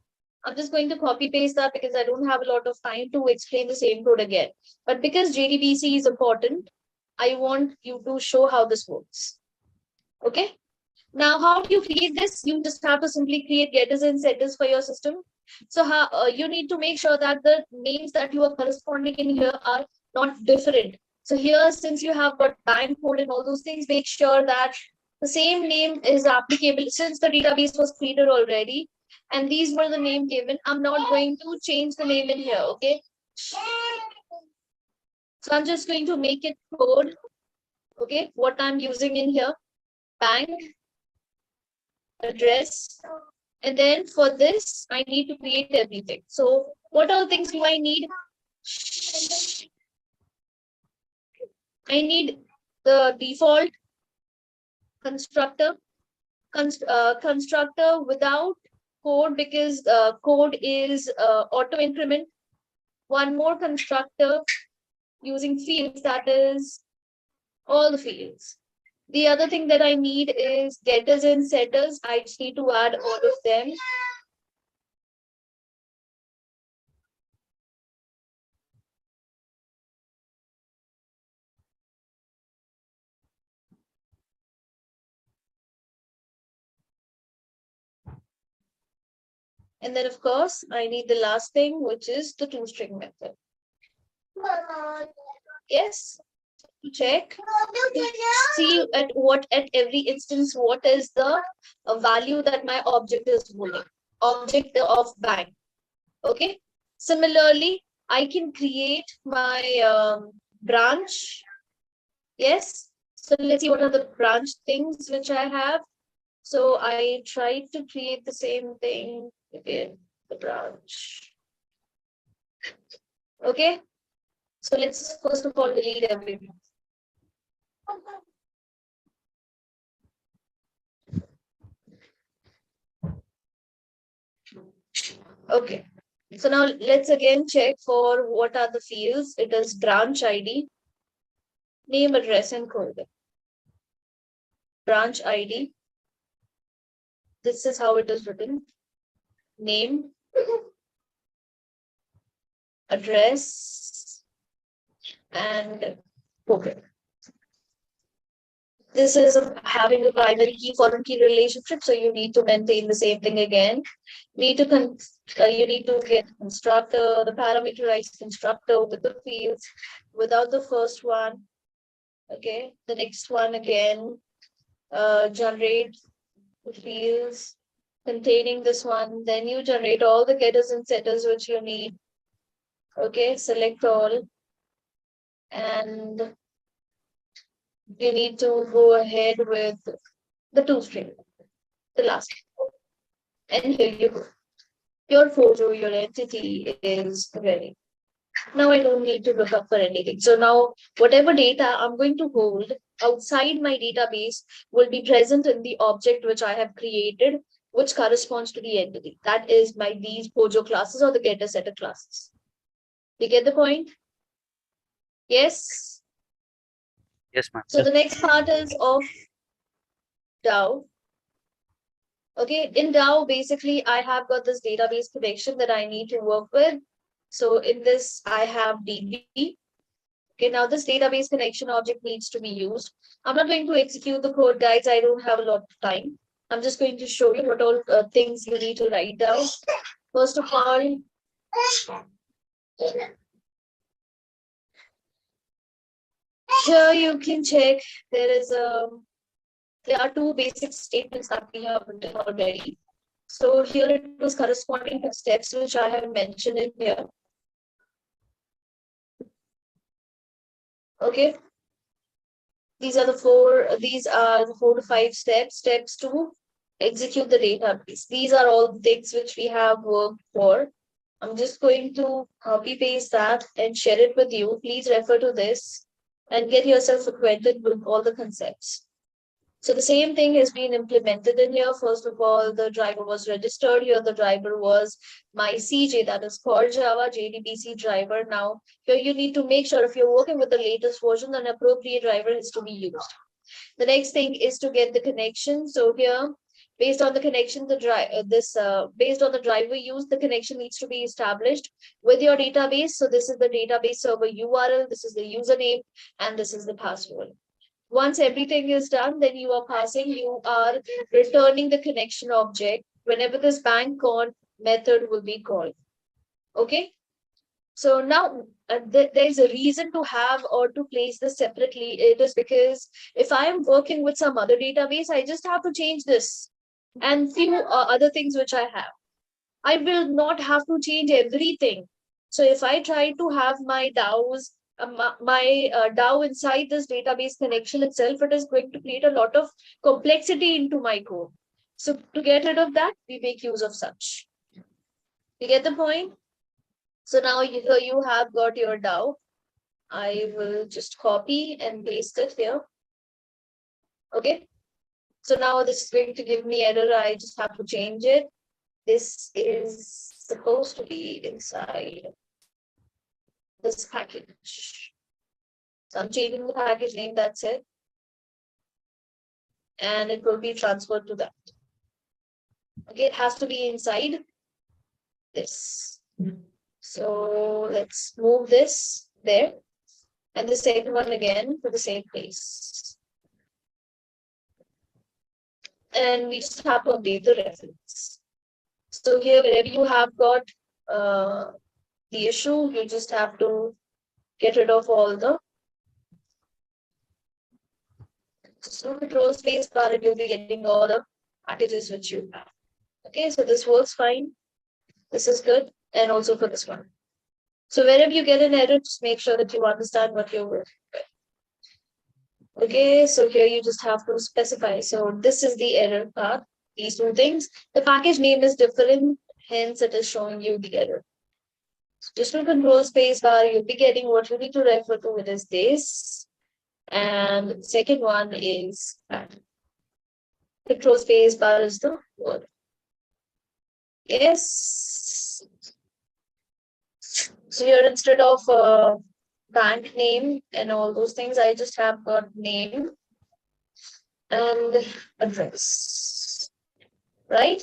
I'm just going to copy paste that because I don't have a lot of time to explain the same code again. But because JDBC is important, I want you to show how this works. Okay. Now, how do you create this? You just have to simply create getters and setters for your system. So how you need to make sure that the names that you are corresponding in here are not different. So here, since you have got bank code and all those things, make sure that the same name is applicable since the database was created already. And these were the name given. I'm not going to change the name in here, okay? So I'm just going to make it code, okay? What I'm using in here, bank, address, and then for this, I need to create everything. So what all things do I need? I need the default constructor, constructor without code because code is auto increment. One more constructor using fields, that is all the fields. The other thing that I need is getters and setters. I just need to add all of them. And then, of course, I need the last thing, which is the toString method. Yes, to check, to see at every instance, what is the value that my object is holding, object of bank. Okay. Similarly, I can create my branch. Yes. So let's see what are the branch things which I have. So I tried to create the same thing again, the branch. Okay. So let's first of all delete everything. Okay. So now let's again check for what are the fields. It is branch ID, name, address, and code. Branch ID. This is how it is written. Name, address, and token. This is having a primary key foreign key relationship, so you need to maintain the same thing again. You need to get constructor, the parameterized constructor with the fields without the first one. Okay, the next one again, generate the fields containing this one. Then you generate all the getters and setters which you need. Okay, select all, and you need to go ahead with the toString, the last. And here you go. Your photo, your entity is ready. Now I don't need to look up for anything. So now whatever data I'm going to hold outside my database will be present in the object which I have created, which corresponds to the entity. That is these Pojo classes or the getter setter classes. You get the point? Yes. Yes, ma'am. So the next part is of DAO. Okay, in DAO, basically, I have got this database connection that I need to work with. So in this, I have DB. Okay, now this database connection object needs to be used. I'm not going to execute the code, guys. I don't have a lot of time. I'm just going to show you what all things you need to write down. First of all, here you can check there are two basic statements that we have written already. So here it was corresponding to steps which I have mentioned in here. Okay. These are the 4 to 5 steps. Steps to execute the database. These are all the things which we have worked for. I'm just going to copy paste that and share it with you. Please refer to this and get yourself acquainted with all the concepts. So the same thing has been implemented in here. First of all, the driver was registered. Here the driver was my CJ, that is core Java JDBC driver. Now here you need to make sure if you're working with the latest version, an appropriate driver is to be used. The next thing is to get the connection. So here, based on the connection, based on the driver used, the connection needs to be established with your database. So this is the database server URL, this is the username, and this is the password. Once everything is done, then you are returning the connection object whenever this bank con method will be called. Okay. So now there's a reason to have or to place this separately. It is because if I am working with some other database, I just have to change this and few other things which I have. I will not have to change everything. So if I try to have my DAOs, DAO inside this database connection itself, it is going to create a lot of complexity into my code. So to get rid of that, we make use of such. You get the point? So now you have got your DAO. I will just copy and paste it here. Okay. So now this is going to give me error. I just have to change it. This is supposed to be inside this package. So I'm changing the package name, that's it. And it will be transferred to that. Okay, it has to be inside this. So let's move this there. And the second one again to the same place. And we just have to update the reference. So here, wherever you have got the issue, you just have to get rid of all the control space bar, and you'll be getting all the packages which you have. Okay, so this works fine. This is good, and also for this one. So wherever you get an error, just make sure that you understand what you're working with. Okay, so here you just have to specify. So this is the error path, these two things. The package name is different, hence it is showing you the error. So just to control space bar, you'll be getting what you need to refer to. It is this. And the second one is that. Control space bar is the word. Yes. So here instead of bank name and all those things, I just have got name and address. Right?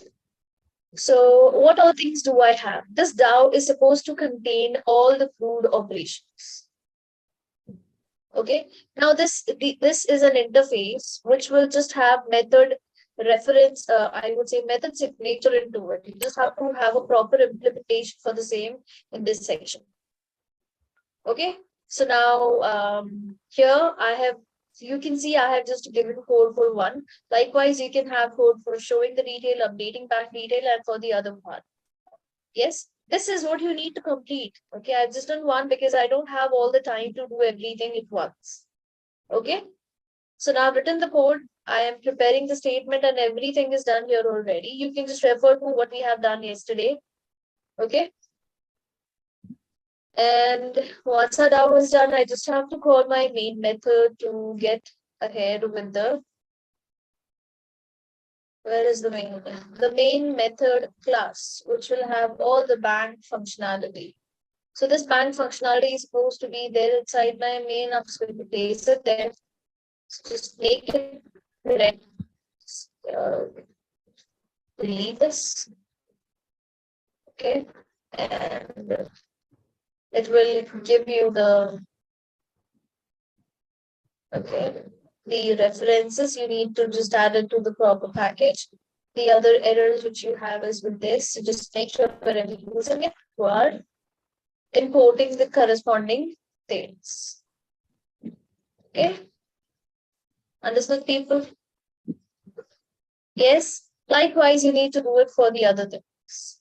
So what other things do I have? This DAO is supposed to contain all the crude operations. Okay. Now this is an interface which will just have method reference, I would say method signature into it. You just have to have a proper implementation for the same in this section. Okay. So now here I have, you can see I have just given code for one. Likewise, you can have code for showing the detail, updating back detail, and for the other one. Yes, this is what you need to complete. Okay, I've just done one because I don't have all the time to do everything at once. Okay, so now I've written the code. I am preparing the statement and everything is done here already. You can just refer to what we have done yesterday. Okay. And once our DAO is done, I just have to call my main method to get ahead with the, where is the main method? The main method class, which will have all the bank functionality. So this bank functionality is supposed to be there inside my main. I'm just going to place it there. So just make it correct. Delete this. Okay. And it will give you the, okay, the references. You need to just add it to the proper package. The other errors which you have is with this. So just make sure whenever you're using it, you are importing the corresponding things. Okay. Understood, people? Yes. Likewise, you need to do it for the other things.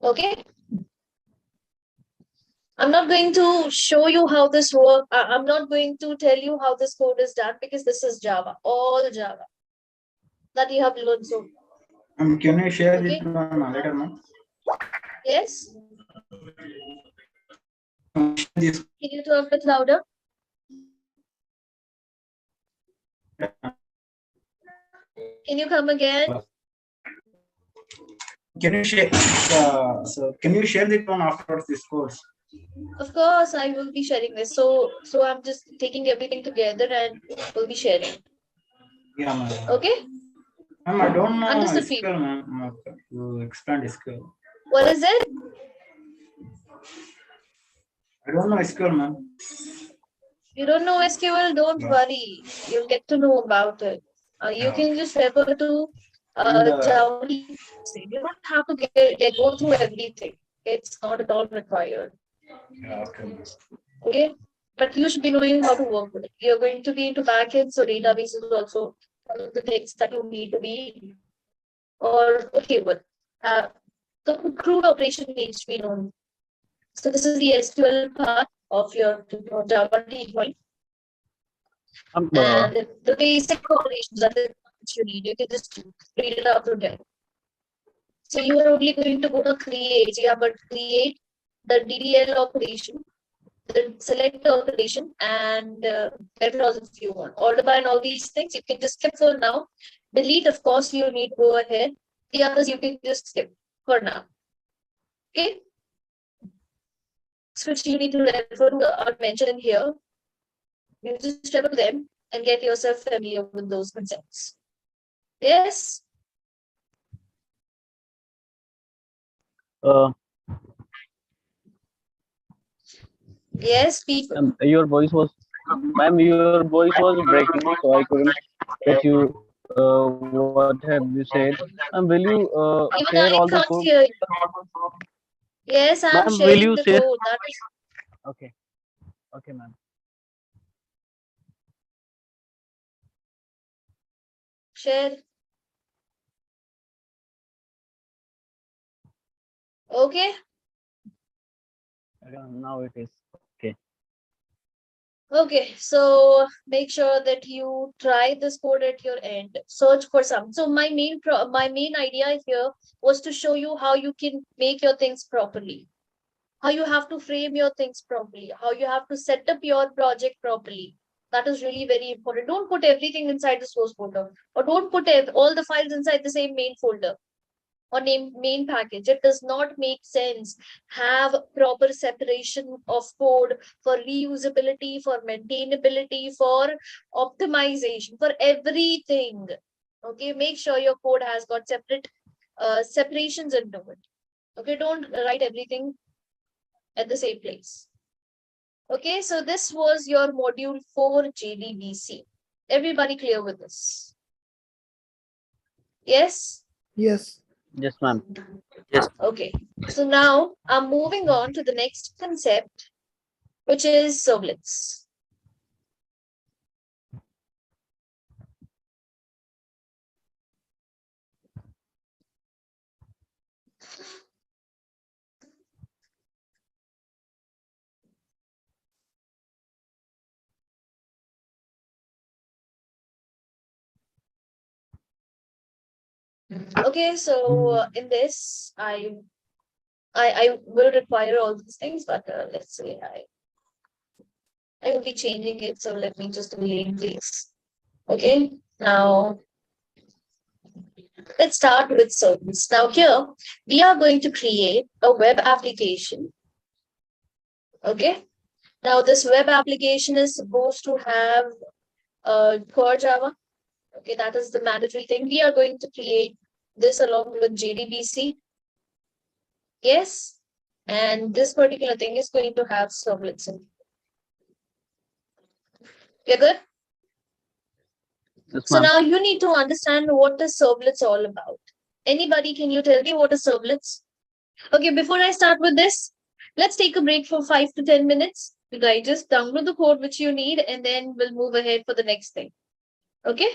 Okay. I'm not going to show you how this works. I'm not going to tell you how this code is done because this is Java, all Java that you have learned so far. Can you share Okay. it on later, ma'am? Yes. This Can you talk a bit louder? Can you come again? can you share? So can you share it on after this course? Of course, I will be sharing this. So I'm just taking everything together and we'll be sharing. Yeah, ma'am. Okay. Ma'am, I don't know Understood, SQL, ma'am. You explain SQL. What is it? I don't know SQL, ma'am. You don't know SQL? Don't worry. You'll get to know about it. You can just refer to Java. You don't have to go through everything. It's not at all required. Okay. Okay. But you should be knowing how to work with it. You're going to be into backends, so databases also the things that you need to be or okay with. The crude operation needs to be known. So this is the SQL part of your Java deployment. And the basic operations are the which you need. You can just read it out to them. So you are only going to go to create. You have to create the DDL operation, the select operation, and methods if you want. Order by and all these things you can just skip for now. Delete, of course, you need to go ahead. The others you can just skip for now. Okay. Which you need to refer to or mention in here. You just refer to them and get yourself familiar with those concepts. Yes. Yes, people. Your voice was, ma'am, your voice was breaking, so I couldn't get you. What have you said? Will you Even share I all the can't code? hear you. Yes, I'm Ma'am, will sharing you the share? code. That is Okay. Okay, ma'am. share. Okay. Now it is okay. Okay, so make sure that you try this code at your end. Search for some. So my main idea here was to show you how you can make your things properly, how you have to frame your things properly, how you have to set up your project properly. That is really very important. Don't put everything inside the source folder, or don't put all the files inside the same main folder or main package. It does not make sense. Have proper separation of code for reusability, for maintainability, for optimization, for everything. Okay, make sure your code has got separate separations and do it. Okay, don't write everything at the same place. Okay, so this was your module 4 JDBC. Everybody clear with this? Yes? Yes. Yes, ma'am. Yes. Okay, so now I'm moving on to the next concept, which is servlets. Okay, so in this, I will require all these things, but let's say I will be changing it. So let me just delete these. Okay, now let's start with servlets. Now here we are going to create a web application. Okay, now this web application is supposed to have core Java. Okay, that is the mandatory thing. We are going to create this along with JDBC. Yes, and this particular thing is going to have servlets in. You're good? Yes, So ma'am. now you need to understand what is servlets all about. Anybody, can you tell me what is servlets? Okay, before I start with this, let's take a break for 5 to 10 minutes. Guys, just download the code which you need and then we'll move ahead for the next thing. Okay?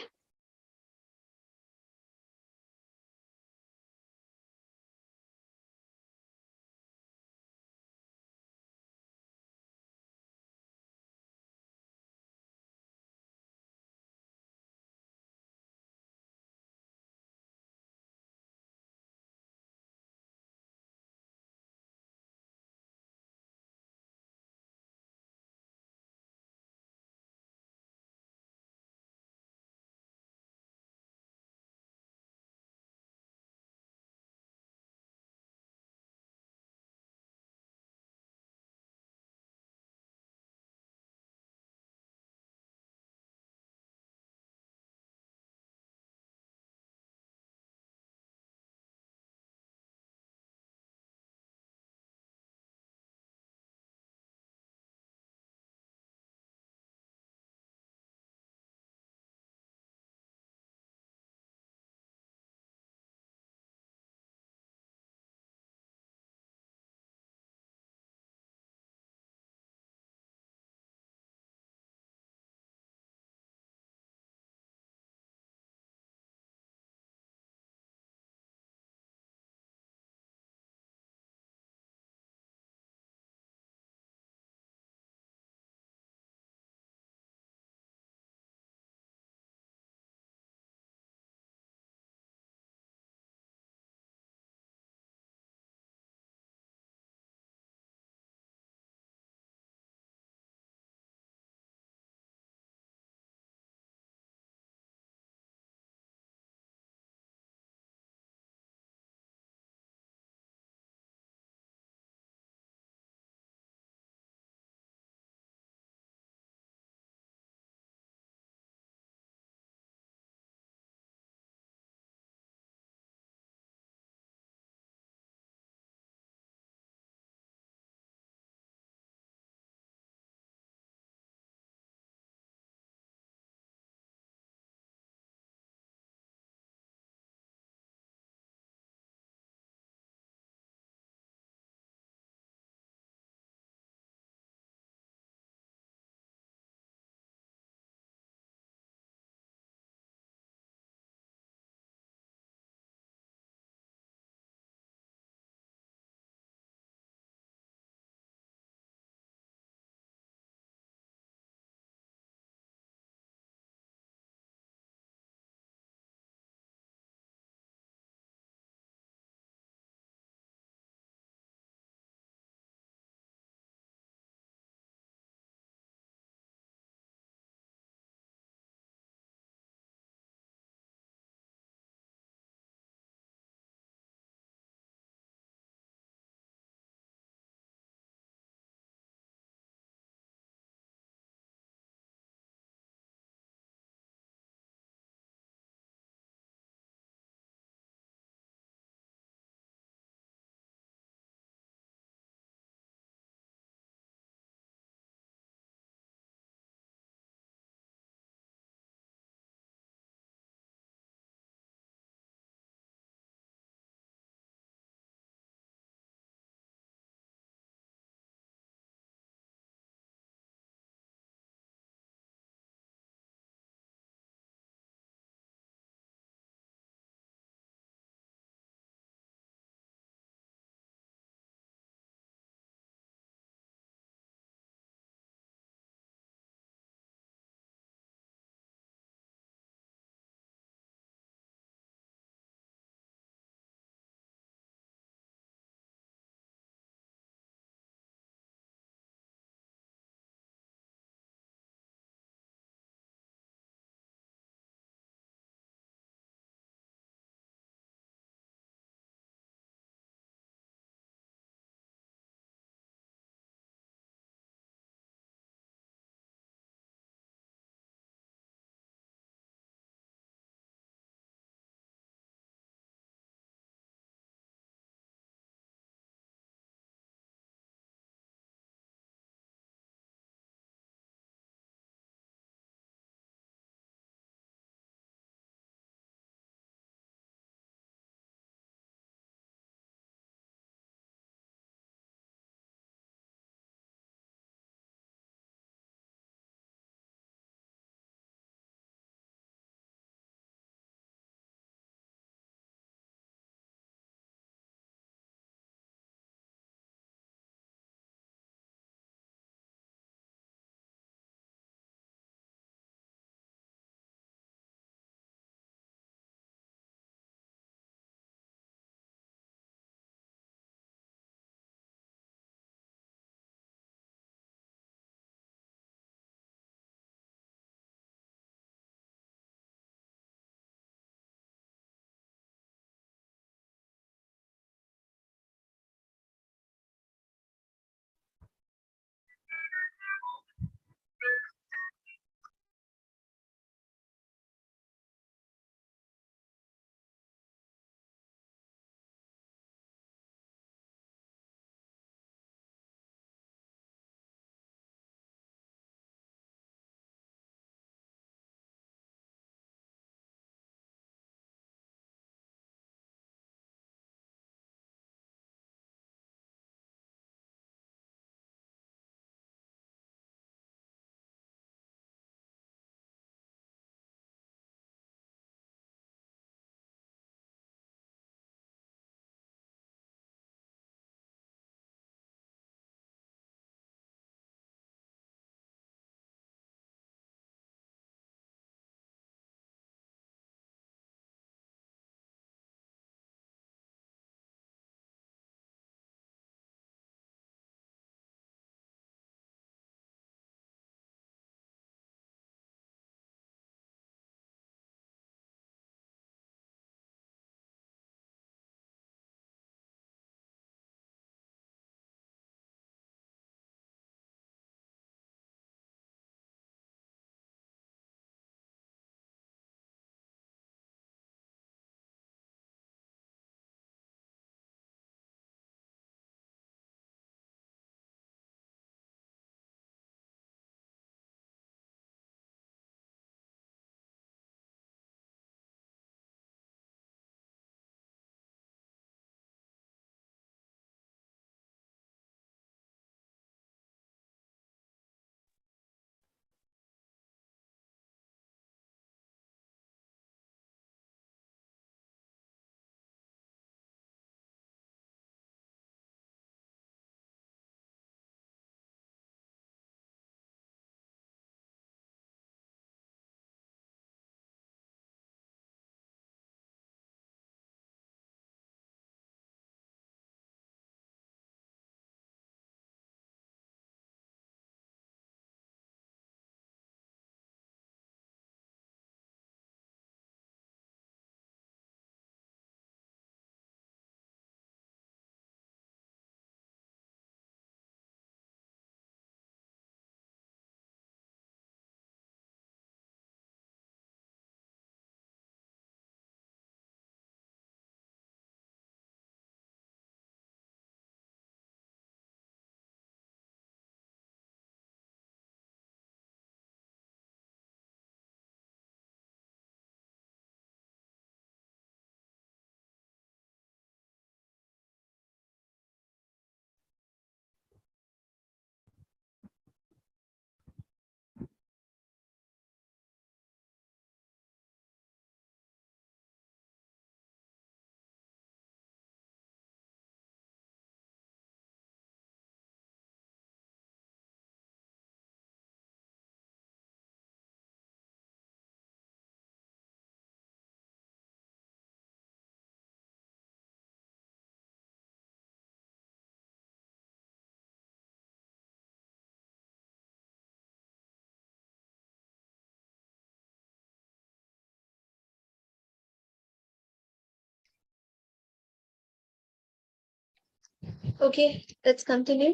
Okay, let's continue.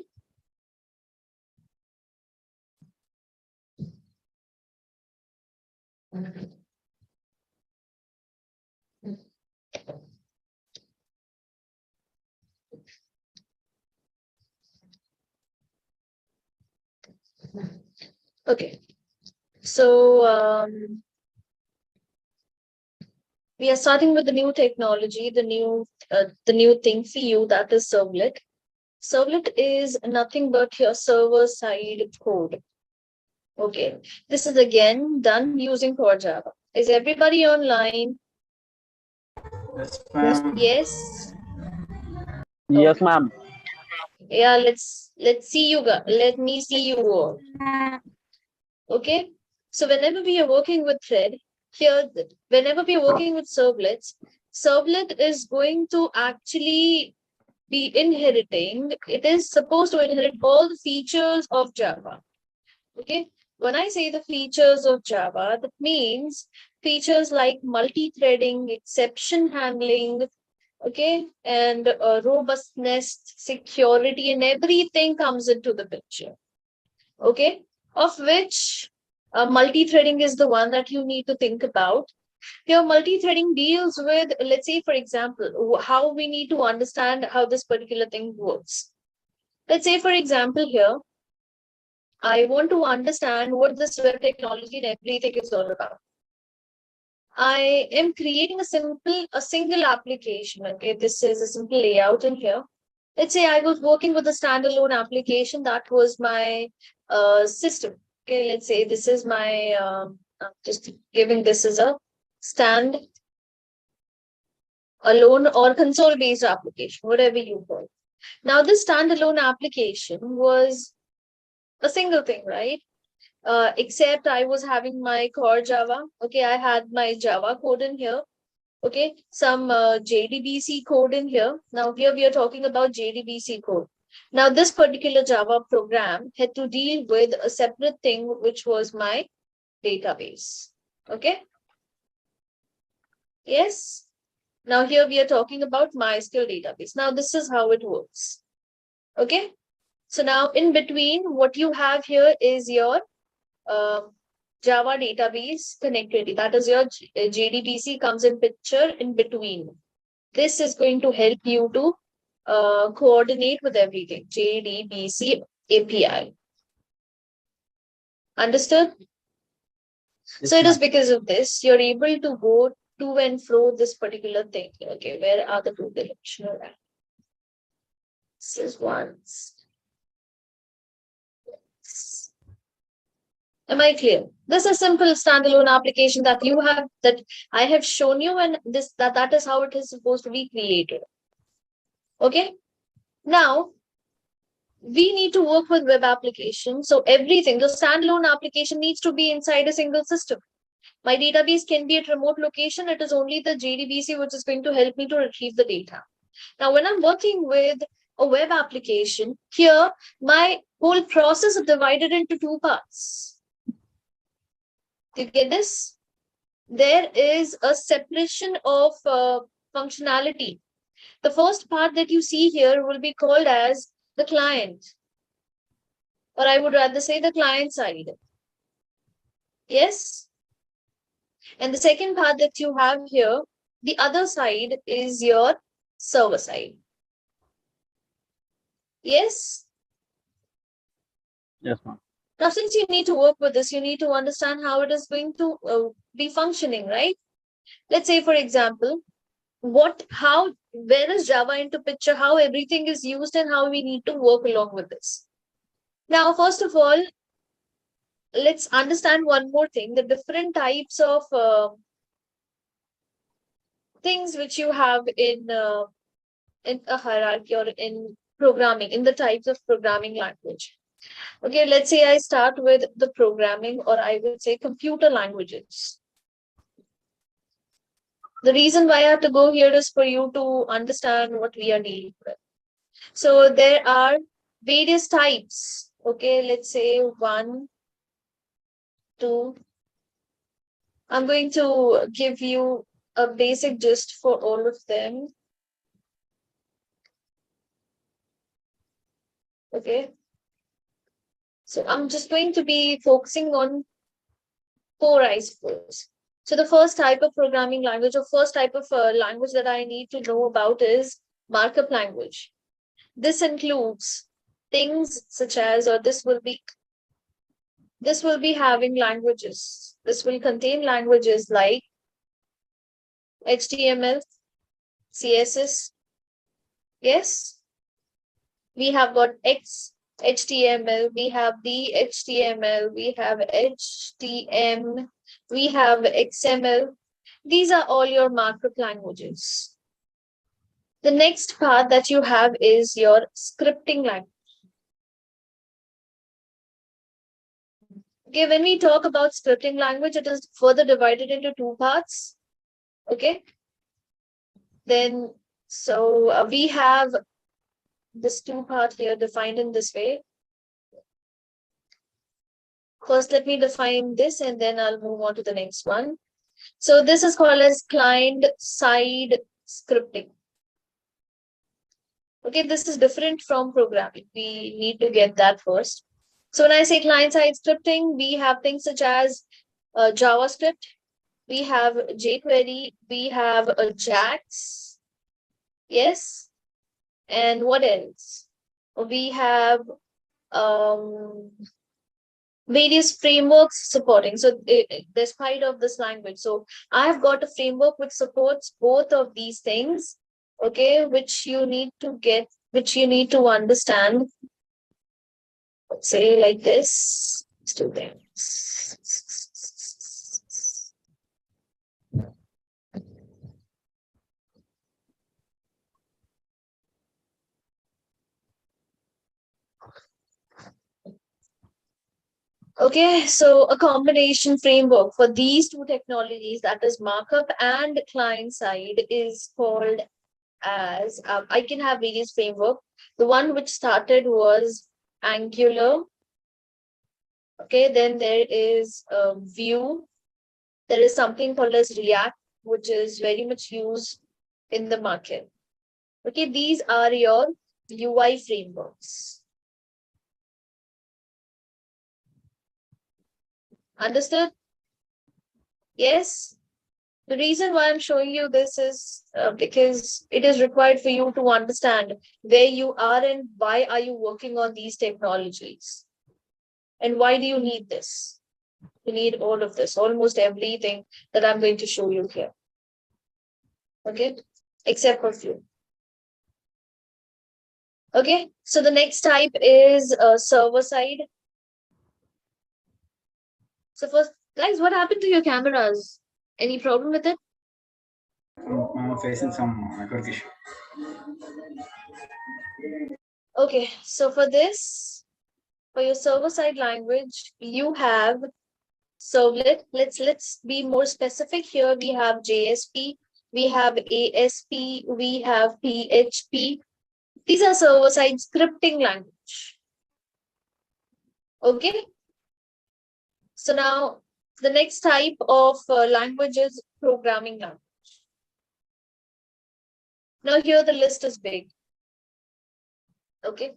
Okay, so we are starting with the new technology, the new thing for you, that is servlet. Servlet is nothing but your server side code. Okay, this is again done using core Java. Is everybody online? Yes, ma'am. Yes. Yes, Okay. ma'am. Yeah, let's see you guys. Let me see you all. Okay. So whenever we are working with thread, here, whenever we are working with servlets, servlet is going to actually be inheriting. It is supposed to inherit all the features of Java. Okay. When I say the features of Java, that means features like multi-threading, exception handling, okay, and robustness, security, and everything comes into the picture. Okay, of which multi-threading is the one that you need to think about. Here, multi-threading deals with, let's say, for example, how we need to understand how this particular thing works. Let's say, for example, here, I want to understand what this web technology and everything is all about. I am creating a single application. Okay, this is a simple layout in here. Let's say I was working with a standalone application that was my system. Okay, let's say this is my just giving this as a stand alone or console based application, whatever you call. Now, this standalone application was a single thing, right? Except I was having my core Java. Okay, I had my Java code in here. Okay, some JDBC code in here. Now here we are talking about JDBC code. Now this particular Java program had to deal with a separate thing, which was my database. Okay. Yes. Now here we are talking about MySQL database. Now this is how it works. Okay. So now in between, what you have here is your Java database connectivity. That is your JDBC comes in picture in between. This is going to help you to coordinate with everything. JDBC API. Understood? Yes, So it is ma'am. because of this, you're able to go to and fro this particular thing. Okay, where are the two directional? This is one. Am I clear? This is simple standalone application that you have, that I have shown you, and that is how it is supposed to be created. Okay. Now we need to work with web applications. So everything, the standalone application needs to be inside a single system. My database can be at remote location. It is only the JDBC which is going to help me to retrieve the data. Now, when I'm working with a web application, here my whole process is divided into two parts. Do you get this? There is a separation of functionality. The first part that you see here will be called as the client, or I would rather say the client side. Yes. And the second part that you have here, the other side is your server side. Yes. Yes, ma'am. Now, since you need to work with this, you need to understand how it is going to be functioning, right? Let's say, for example, where is Java into picture, how everything is used, and how we need to work along with this. Now, first of all, let's understand one more thing, the different types of things which you have in a hierarchy or in programming, in the types of programming language. Okay, let's say I start with the programming, or I would say computer languages. The reason why I have to go here is for you to understand what we are dealing with. So there are various types. Okay, let's say 1, 2. I'm going to give you a basic gist for all of them. Okay. So I'm just going to be focusing on 4 icebergs. So the first type of programming language or first type of language that I need to know about is markup language. This includes things such as, or this will be having languages. This will contain languages like HTML, CSS. Yes, we have got HTML, we have the HTML, we have HTM, we have XML. These are all your markup languages. The next part that you have is your scripting language. Okay, when we talk about scripting language, it is further divided into 2 parts. Okay. Then, so we have this 2 part here defined in this way. First, let me define this and then I'll move on to the next one. So this is called as client-side scripting. Okay, this is different from programming. We need to get that first. So when I say client-side scripting, we have things such as JavaScript, we have jQuery, we have JAX. Yes. And what else? We have various frameworks supporting. So despite of this language, so I've got a framework which supports both of these things, okay, which you need to get, which you need to understand. Let's say like this, students. Okay, so a combination framework for these 2 technologies, that is markup and client side, is called as, I can have various framework. The one which started was Angular. Okay, then there is Vue. There is something called as React, which is very much used in the market. Okay, these are your UI frameworks. Understood? Yes. The reason why I'm showing you this is because it is required for you to understand where you are and why are you working on these technologies. And why do you need this? You need all of this, almost everything that I'm going to show you here. Okay, except for few. Okay, so the next type is server side. So first, guys, what happened to your cameras? Any problem with it? I'm facing some network issue. Okay, so for this, for your server side language, you have servlet. Let's be more specific here. We have JSP, we have ASP, we have PHP. These are server side scripting language. Okay. So now the next type of language is programming language. Now here the list is big. Okay.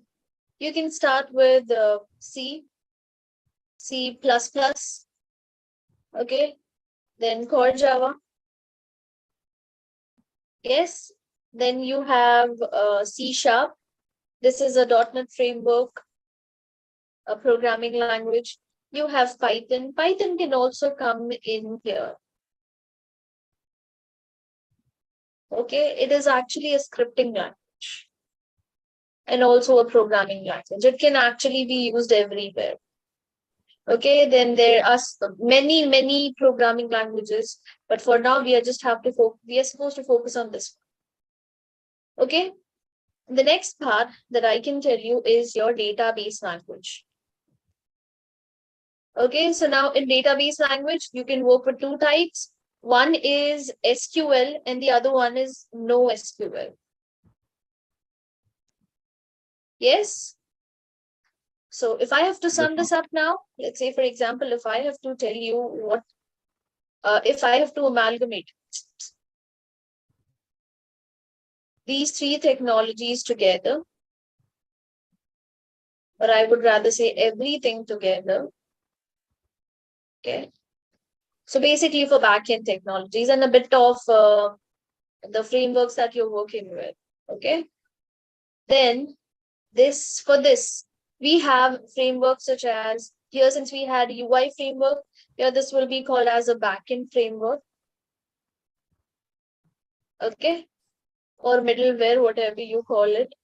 You can start with C, C++. Okay. Then core Java. Yes. Then you have C#. This is a .NET framework, a programming language. You have Python. Python can also come in here. Okay, it is actually a scripting language and also a programming language. It can actually be used everywhere. Okay, then there are many programming languages, but for now we are supposed to focus on this one. Okay, the next part that I can tell you is your database language. Okay, so now in database language, you can work with 2 types. One is SQL and the other one is NoSQL. Yes. So if I have to sum this up now, let's say, for example, if I have to tell you what, if I have to amalgamate these 3 technologies together, or I would rather say everything together. Okay. So basically for backend technologies and a bit of the frameworks that you're working with. Okay. Then for this, we have frameworks such as here, since we had UI framework, here this will be called as a backend framework. Okay. Or middleware, whatever you call it.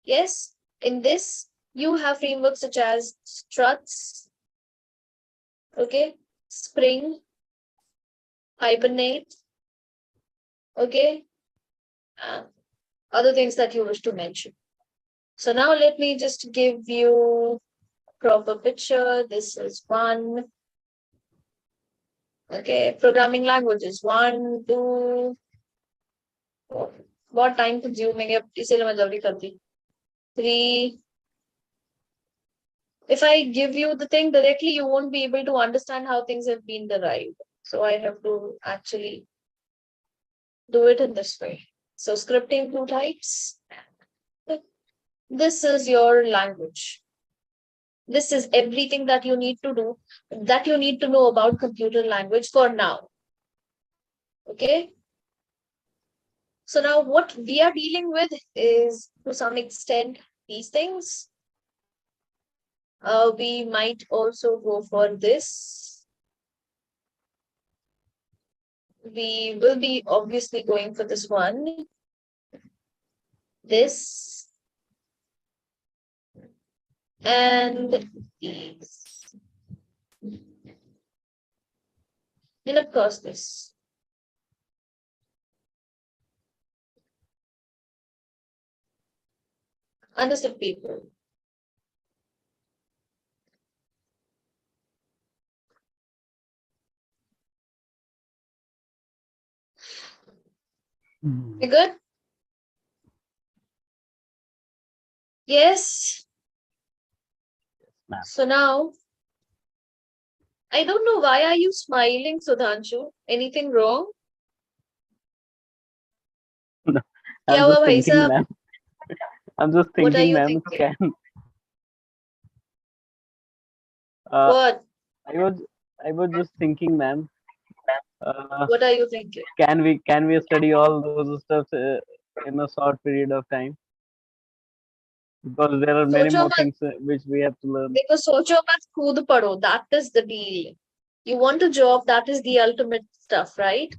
Yes. In this, you have frameworks such as struts. Okay. Spring, Hibernate. Okay. Other things that you wish to mention. So now let me just give you a proper picture. This is one. Okay, programming languages 1, 2. बहुत time consuming है इसीलिए मैं जल्दी करती 3. If I give you the thing directly, you won't be able to understand how things have been derived. So I have to actually do it in this way. So scripting 2 types. This is your language. This is everything that you need to do, that you need to know about computer language for now. Okay. So now what we are dealing with is to some extent these things. We might also go for this. We will be obviously going for this one. This. And these. And of course this. Understood, people? You good? Yes. Ma'am. So now, I don't know, why are you smiling, Sudhanshu? Anything wrong? I'm क्या हुआ just भाई thinking, साहब? ma'am. I'm just What are thinking, you ma'am. thinking? Uh, What? I was just thinking, ma'am. What are you thinking? Can we study all those stuff in a short period of time? Because there are many सोचो more मत, things which we have to learn. देखो सोचो मत, खुद पढ़ो. That is the deal. You want a job, that is the ultimate stuff, right?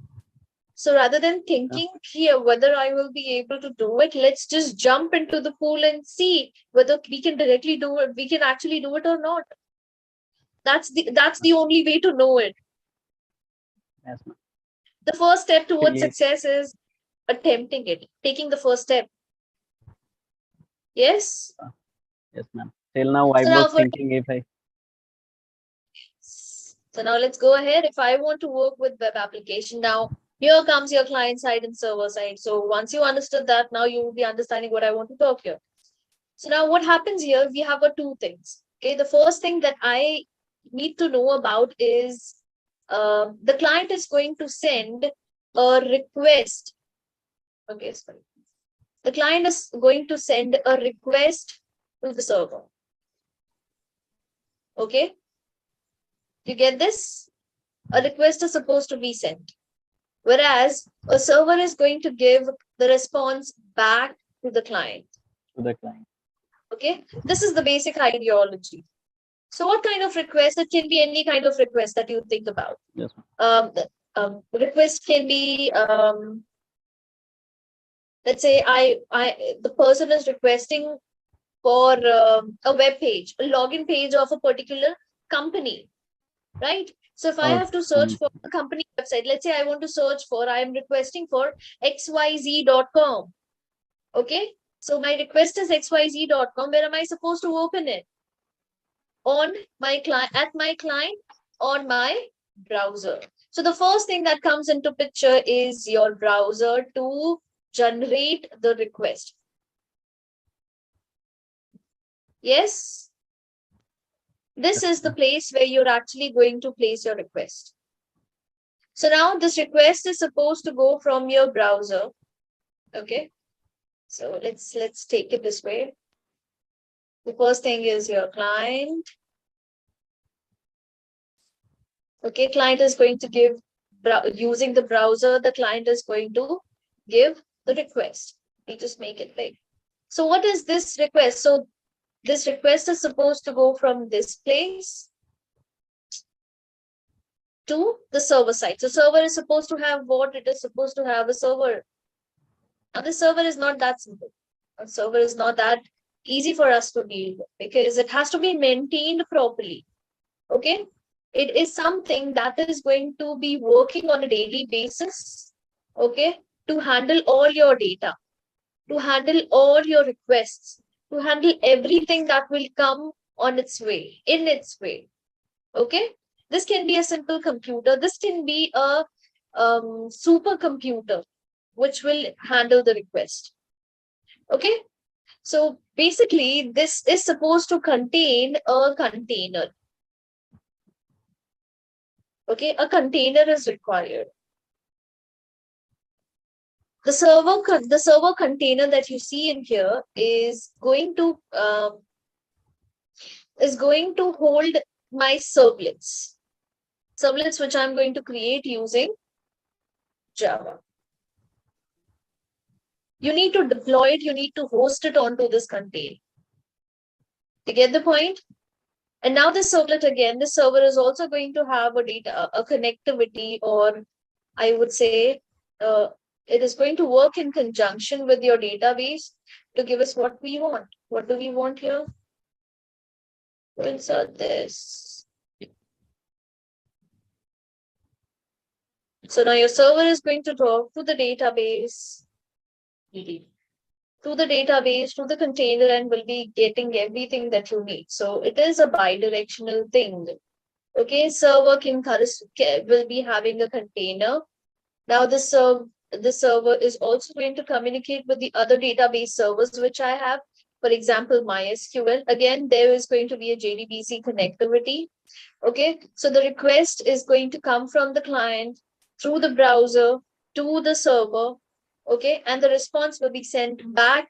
So rather than thinking here whether I will be able to do it, let's just jump into the pool and see whether we can directly do it, we can actually do it or not. That's the only way to know it. Yes, ma'am. The first step towards Yes. success is attempting it, taking the first step. Yes? Yes, ma'am. Till now, I So now was thinking if I. So now let's go ahead. If I want to work with web application, now here comes your client side and server side. So once you understood that, now you will be understanding what I want to talk here. So now what happens here, we have two things. Okay, the first thing that I need to know about is the client is going to send a request. Okay, sorry. The client is going to send a request to the server. Okay. You get this? A request is supposed to be sent. Whereas a server is going to give the response back to the client. To the client. Okay. This is the basic ideology. So what kind of request? It can be any kind of request that you think about. Yes, ma'am. Request can be, let's say the person is requesting for a web page, a login page of a particular company, right? So if I have to search for a company website, let's say I want to search for, I am requesting for xyz.com. Okay. So my request is xyz.com. Where am I supposed to open it? On my client, at my client, on my browser. So the first thing that comes into picture is your browser to generate the request. Yes. This is the place where you're actually going to place your request. So now this request is supposed to go from your browser. Okay. So let's take it this way. The first thing is your client. Okay, client is going to give, using the browser, the client is going to give the request. We just make it big. So what is this request? So this request is supposed to go from this place to the server side. So server is supposed to have what? It is supposed to have a server. Now the server is not that simple. A server is not that easy for us to deal with because it has to be maintained properly. Okay. It is something that is going to be working on a daily basis. Okay. To handle all your data, to handle all your requests, to handle everything that will come on its way, in its way. Okay. This can be a simple computer. This can be a supercomputer, which will handle the request. Okay. So basically, this is supposed to contain a container. Okay. A container is required. The server container that you see in here is going to hold my servlets. Servlets which I'm going to create using Java. You need to deploy it, you need to host it onto this container. You get the point? And now this servlet again, this server is also going to have a connectivity, or I would say it is going to work in conjunction with your database to give us what we want. What do we want here? To insert this. So now your server is going to talk to the database, to the container, and will be getting everything that you need. So it is a bi-directional thing. Okay, server will be having a container. Now the server is also going to communicate with the other database servers which I have. For example, MySQL. Again, there is going to be a JDBC connectivity. Okay, so the request is going to come from the client through the browser to the server. Okay, and the response will be sent back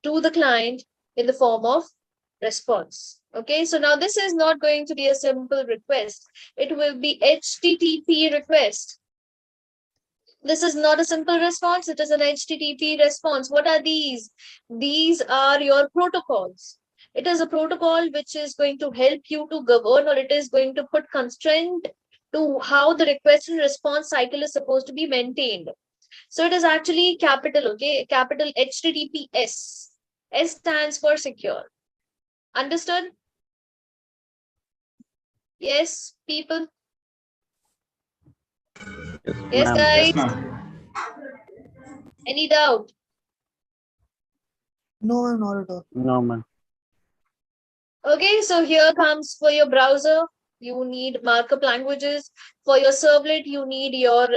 to the client in the form of response. Okay, so now this is not going to be a simple request. It will be HTTP request. This is not a simple response. It is an HTTP response. What are these? These are your protocols. It is a protocol which is going to help you to govern, or it is going to put constraint to how the request and response cycle is supposed to be maintained. So it is actually capital, okay? Capital HTTPS. S stands for secure. Understood? Yes, people? Yes, ma'am. guys? Yes, ma'am. Any doubt? No, not at all. No, ma'am. Okay, so here comes for your browser, you need markup languages. For your servlet, you need your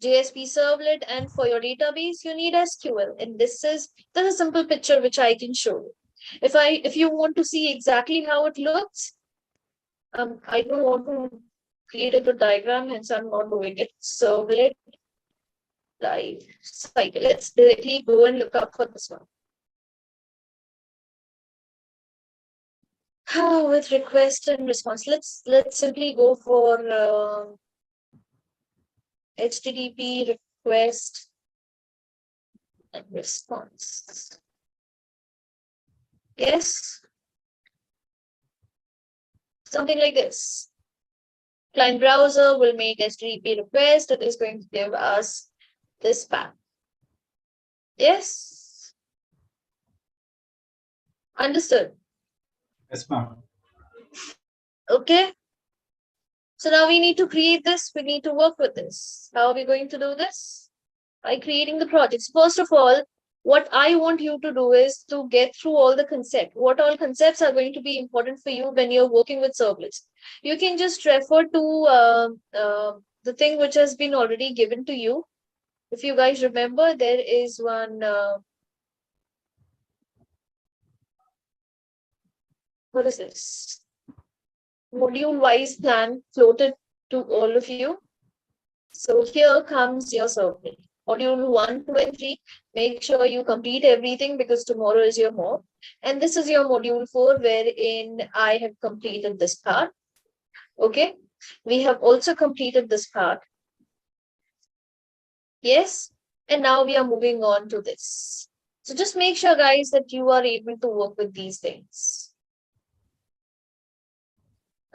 JSP servlet, and for your database, you need SQL. And this is a simple picture which I can show you. If you want to see exactly how it looks, I don't want to create a good diagram, hence I'm not doing it. Servlet life cycle. Let's directly go and look up for this one. With request and response, let's simply go for HTTP request and response. Yes, something like this. Client browser will make HTTP request. It is going to give us this path. Yes, understood. Yes, ma'am. Okay. So now we need to create this. We need to work with this. How are we going to do this? By creating the projects. First of all, what I want you to do is to get through all the concepts. What all concepts are going to be important for you when you're working with servlets? You can just refer to the thing which has been already given to you. If you guys remember, there is one. What is this? Module-wise plan floated to all of you. So here comes your servlet. Module 1, 2, and 3. Make sure you complete everything because tomorrow is your mock. And this is your module 4, wherein I have completed this part. Okay. We have also completed this part. Yes. And now we are moving on to this. So just make sure, guys, that you are able to work with these things.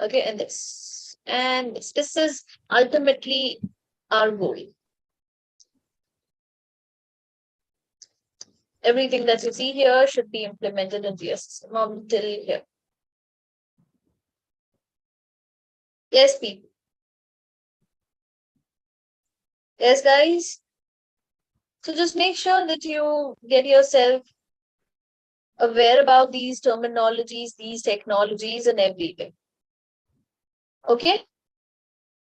Okay. And this. And this is ultimately our goal. Everything that you see here should be implemented into your system until here. Yes, people. Yes, guys. So just make sure that you get yourself aware about these terminologies, these technologies, and everything. Okay.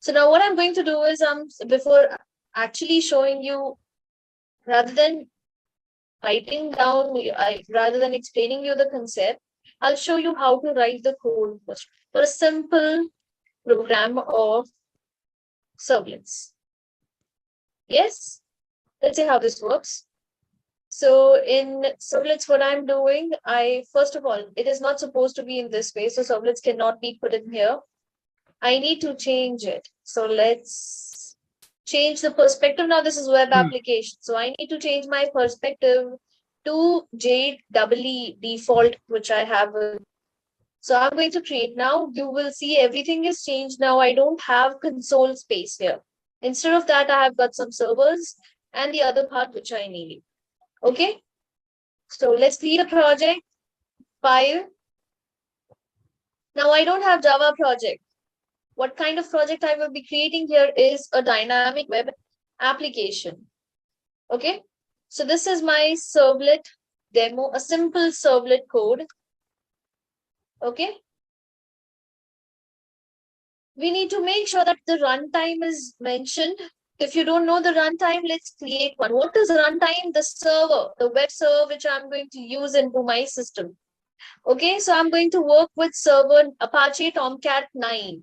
So now what I'm going to do is before actually showing you, rather than writing down, rather than explaining you the concept, I'll show you how to write the code first for a simple program of servlets. Yes. Let's see how this works. So in servlets, what I'm doing, first of all, it is not supposed to be in this way. So servlets cannot be put in here. I need to change it. So let's change the perspective. Now this is web application. So I need to change my perspective to JEE default, which I have. So I'm going to create now. You will see everything is changed now. I don't have console space here. Instead of that, I have got some servers and the other part which I need. Okay. So let's create a project file. Now I don't have Java project. What kind of project I will be creating here is a dynamic web application. Okay. So this is my servlet demo, a simple servlet code. Okay. We need to make sure that the runtime is mentioned. If you don't know the runtime, let's create one. What is runtime? The server, the web server, which I'm going to use into my system. Okay, so I'm going to work with server Apache Tomcat 9.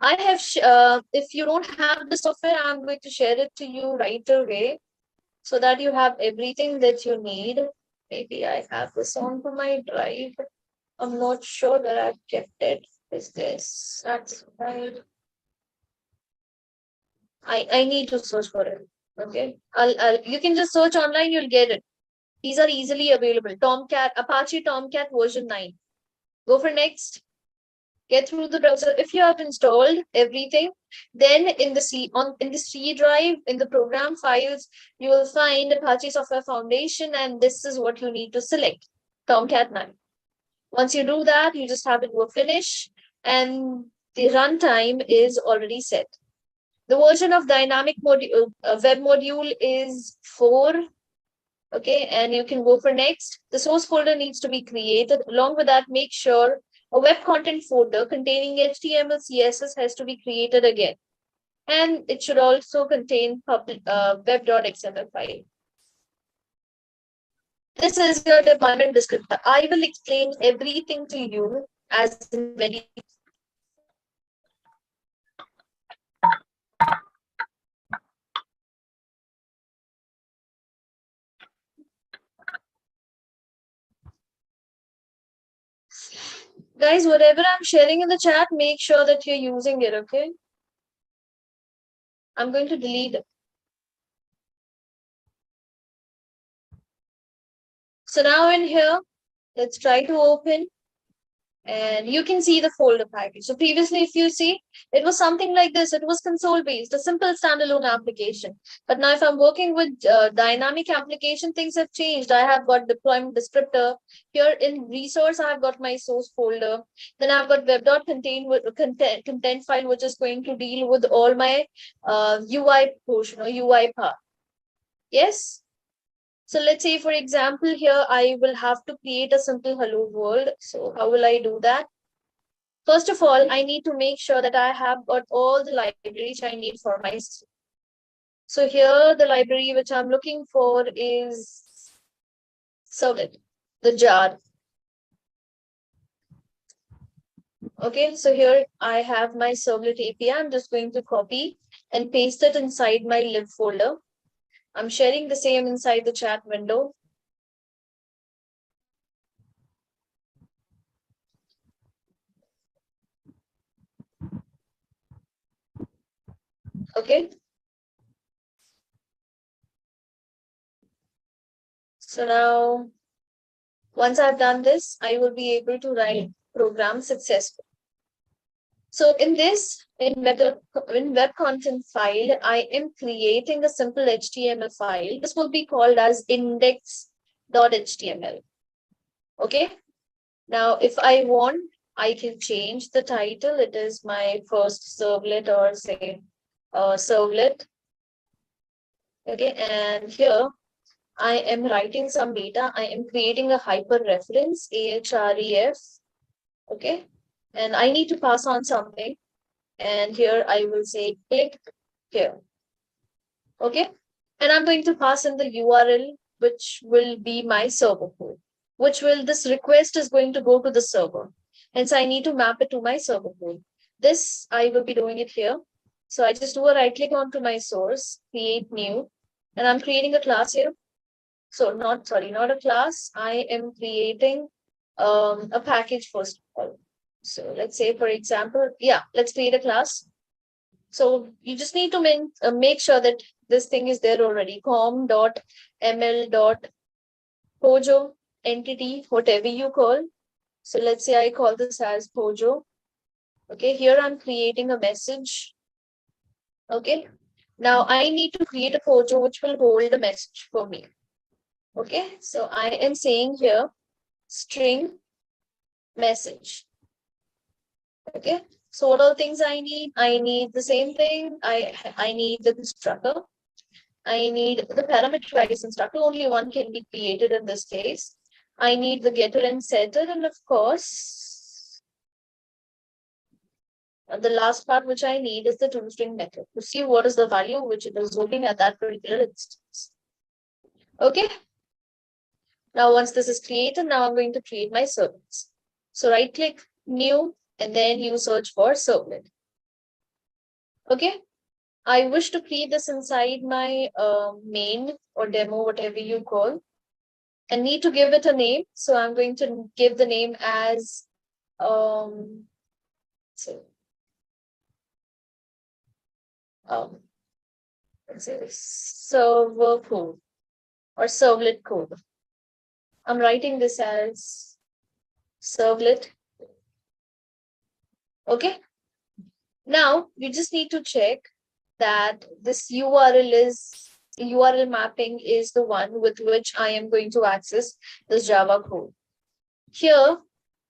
I have, if you don't have the software, I'm going to share it to you right away so that you have everything that you need. Maybe I have this onto my drive. I'm not sure that I've kept it. Is this? That's right. I need to search for it. Okay. You can just search online, you'll get it. These are easily available. Tomcat, Apache Tomcat version 9. Go for next. Get through the browser. If you have installed everything, then in the C drive, in the program files, you will find Apache Software Foundation, and this is what you need to select. Tomcat 9. Once you do that, you just have it go finish, and the runtime is already set. The version of dynamic module, web module is 4. Okay, and you can go for next. The source folder needs to be created. Along with that, make sure a web content folder containing HTML, CSS has to be created again. And it should also contain web.xml file. This is your deployment descriptor. I will explain everything to you as very. Guys, whatever I'm sharing in the chat, make sure that you're using it, okay? I'm going to delete it. So now in here, let's try to open. And you can see the folder package. So previously, if you see, it was something like this. It was console-based, a simple standalone application. But now if I'm working with dynamic application, things have changed. I have got deployment descriptor. Here in resource, I have got my source folder. Then I've got web.content file, which is going to deal with all my UI portion or UI part. Yes? So let's say, for example, here I will have to create a simple hello world. So how will I do that? First of all, I need to make sure that I have got all the libraries I need for my system. So here the library which I'm looking for is Servlet, the jar. Okay, so here I have my Servlet API. I'm just going to copy and paste it inside my lib folder. I'm sharing the same inside the chat window. Okay. So now, once I've done this, I will be able to write program successfully. So in web content file, I am creating a simple HTML file. This will be called as index.html. Okay. Now, if I want, I can change the title. It is my first servlet, or say servlet. Okay. And here I am writing some data. I am creating a hyper reference, ahref. Okay. And I need to pass on something. And here I will say click here. Okay. And I'm going to pass in the URL, which will be my server code, this request is going to go to the server. Hence, I need to map it to my server code. This, I will be doing it here. So I just do a right click onto my source, create new, and I'm creating a class here. So not a class. I am creating a package first of all. So let's say, for example, let's create a class. So you just need to make sure that this thing is there already. com.ml.pojo entity, whatever you call. So let's say I call this as Pojo. Okay, here I'm creating a message. Okay, now I need to create a Pojo which will hold a message for me. Okay, so I am saying here string message. Okay, so what are the things I need? I need the same thing. I need the constructor. I need the parameterized constructor. Only one can be created in this case. I need the getter and setter, and of course, the last part which I need is the toString method to see what is the value which it is holding at that particular instance. Okay. Now, once this is created, now I'm going to create my servlets. So right click, new, and then you search for servlet. Okay. I wish to create this inside my main or demo, whatever you call, and need to give it a name. So I'm going to give the name as let's say server code or servlet code. I'm writing this as servlet. Okay. Now you just need to check that this URL mapping is the one with which I am going to access this Java code. Here,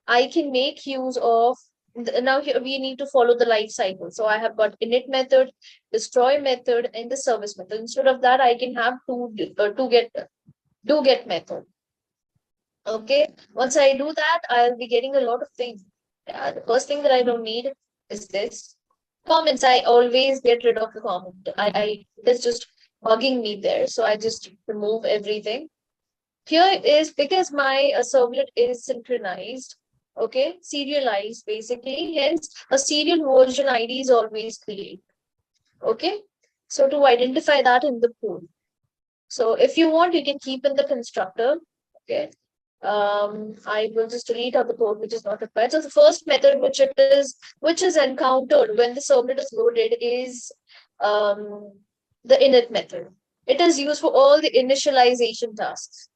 I can make use of, now here we need to follow the life cycle. So I have got init method, destroy method, and the service method. Instead of that, I can have do get method. Okay, once I do that, I'll be getting a lot of things. The first thing that I don't need is this. Comments, I always get rid of the comment. It's just bugging me there. So I just remove everything. Here is because my servlet is synchronized, okay, serialized basically. Hence, a serial version ID is always created. Okay, so to identify that in the code. So if you want, you can keep in the constructor. Okay. I will just delete out the code which is not required. So the first method which is encountered when the servlet is loaded is the init method. It is used for all the initialization tasks.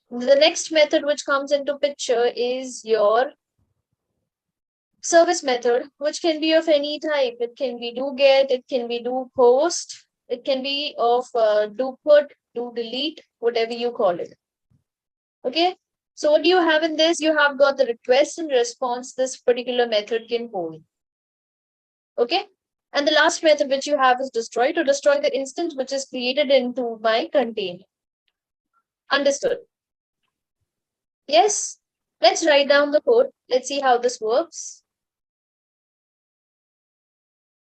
The next method which comes into picture is your service method, which can be of any type. It can be do get, it can be do post, it can be of do put, do delete, whatever you call it. Okay, so what do you have in this? You have got the request and response this particular method can hold. Okay, and the last method which you have is destroy, to destroy the instance which is created into my container. Understood? Yes, let's write down the code. Let's see how this works.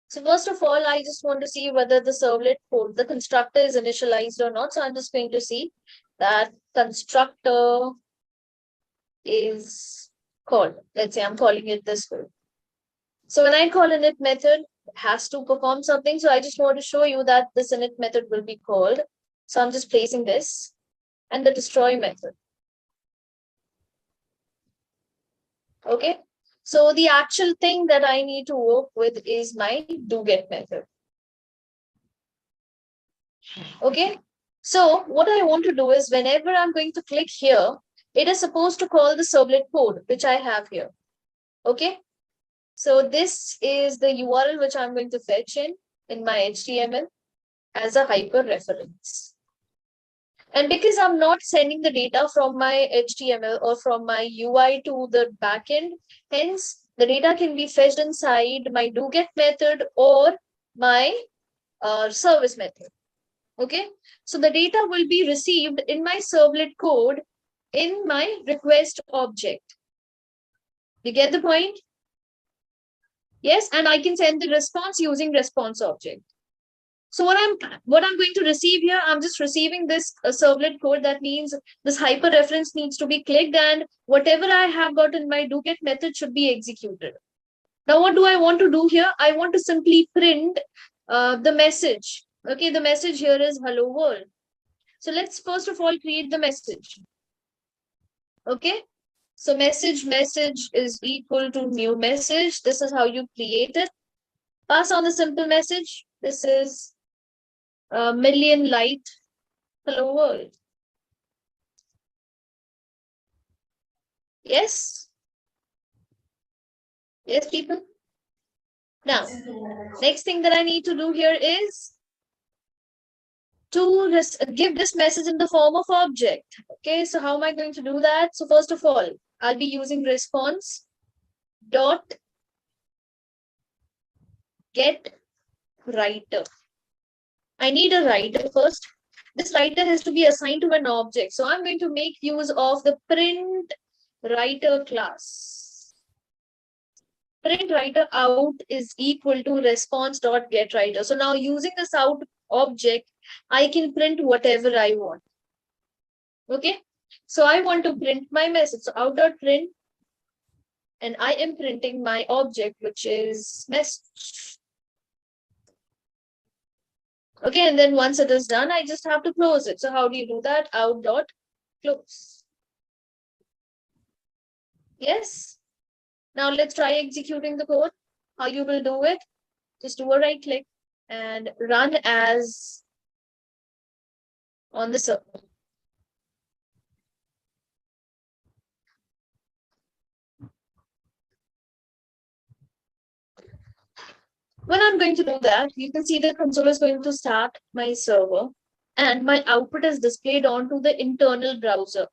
So first of all, I just want to see whether the servlet code, the constructor is initialized or not. So I'm just going to see that constructor is called. Let's say I'm calling it this way. So when I call init method, it has to perform something. So I just want to show you that this init method will be called. So I'm just placing this and the destroy method. Okay. So the actual thing that I need to work with is my doGet method. Okay. So what I want to do is whenever I'm going to click here, it is supposed to call the servlet code, which I have here. Okay. So this is the URL which I'm going to fetch in my HTML as a hyper reference. And because I'm not sending the data from my HTML or from my UI to the backend, hence the data can be fetched inside my doGet method or my service method. Okay, so the data will be received in my servlet code in my request object. You get the point? Yes, and I can send the response using response object. So what I'm going to receive here, I'm just receiving this servlet code. That means this hyper reference needs to be clicked, and whatever I have got in my doGet method should be executed. Now, what do I want to do here? I want to simply print the message. Okay, the message here is hello world. So let's first of all create the message. Okay, so message is equal to new message. This is how you create it. Pass on the simple message. This is Millionlights hello world. Yes. Yes, people. Now, next thing that I need to do here is to give this message in the form of object. Okay, so how am I going to do that? So first of all, I'll be using response dot get writer. I need a writer first. This writer has to be assigned to an object. So I'm going to make use of the print writer class. Print writer out is equal to response.getWriter. So now using this out object, I can print whatever I want. Okay, so I want to print my message. So out.print, and I am printing my object, which is message. Okay, and then once it is done, I just have to close it. So how do you do that? Out.close. Yes. Now let's try executing the code. How you will do it? Just do a right click and run as on the server. When I'm going to do that, you can see the console is going to start my server and my output is displayed onto the internal browser.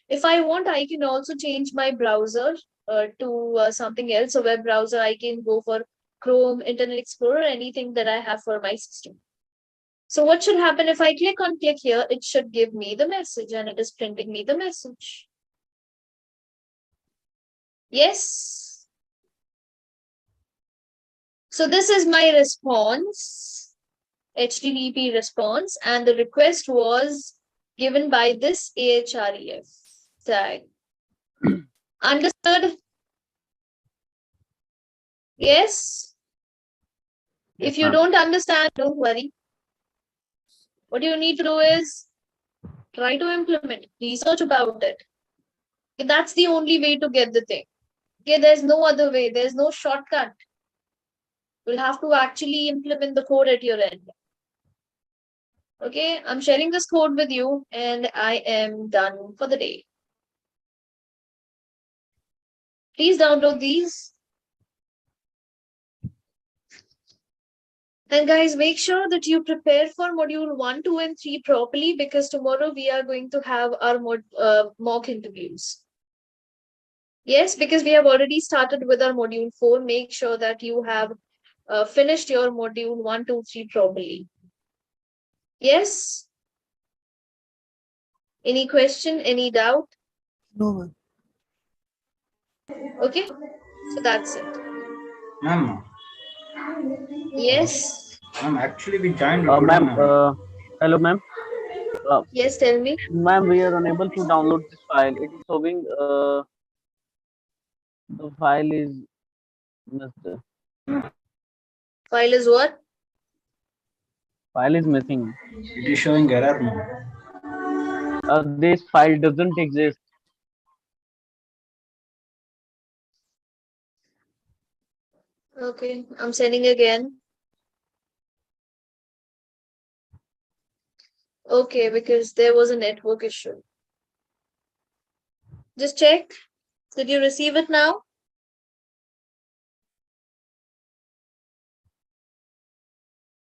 If I want, I can also change my browser to something else. A web browser, I can go for Chrome, Internet Explorer, anything that I have for my system. So what should happen if I click here? It should give me the message and it is printing me the message. Yes. So this is my response, HTTP response, and the request was given by this ahref tag. Understood? Yes. If you don't understand, don't worry. What you need to do is try to implement, research about it. Okay, that's the only way to get the thing. Okay, there's no other way. There's no shortcut. You'll have to actually implement the code at your end. Okay, I'm sharing this code with you and I am done for the day. Please download these. And guys, make sure that you prepare for module 1, 2, and 3 properly, because tomorrow we are going to have our mock interviews. Yes, because we have already started with our module 4. Make sure that you have finished your module 1, 2, 3 properly. Yes? Any question, any doubt? No, ma'am. Okay, so that's it. Ma'am. Yes? Ma'am, actually we joined. Ma'am, hello, ma'am. Yes, tell me. Ma'am, we are unable to download this file. It is showing the file is missed. File is what? File is missing. It is showing error, ma'am. This file doesn't exist. Okay, I'm sending again. Okay, because there was a network issue. Just check. Did you receive it now?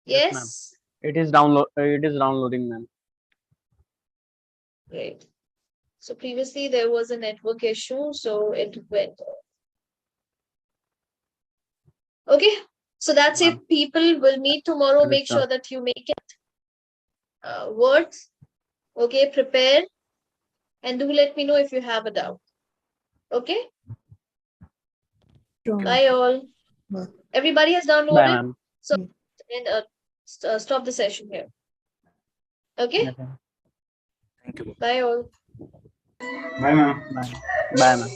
Yes, ma'am. Yes? It is downloading, ma'am. Great. So previously there was a network issue, so it went. Okay, so that's it. People will meet tomorrow. Make sure that you make it. Words. Okay, prepare. And do let me know if you have a doubt. Okay? Sure. Bye all. Bye. Everybody has Bye, downloaded. ma'am. So and stop the session here. Okay? Okay. Thank you. Bye all. Bye, ma'am. Bye, ma'am.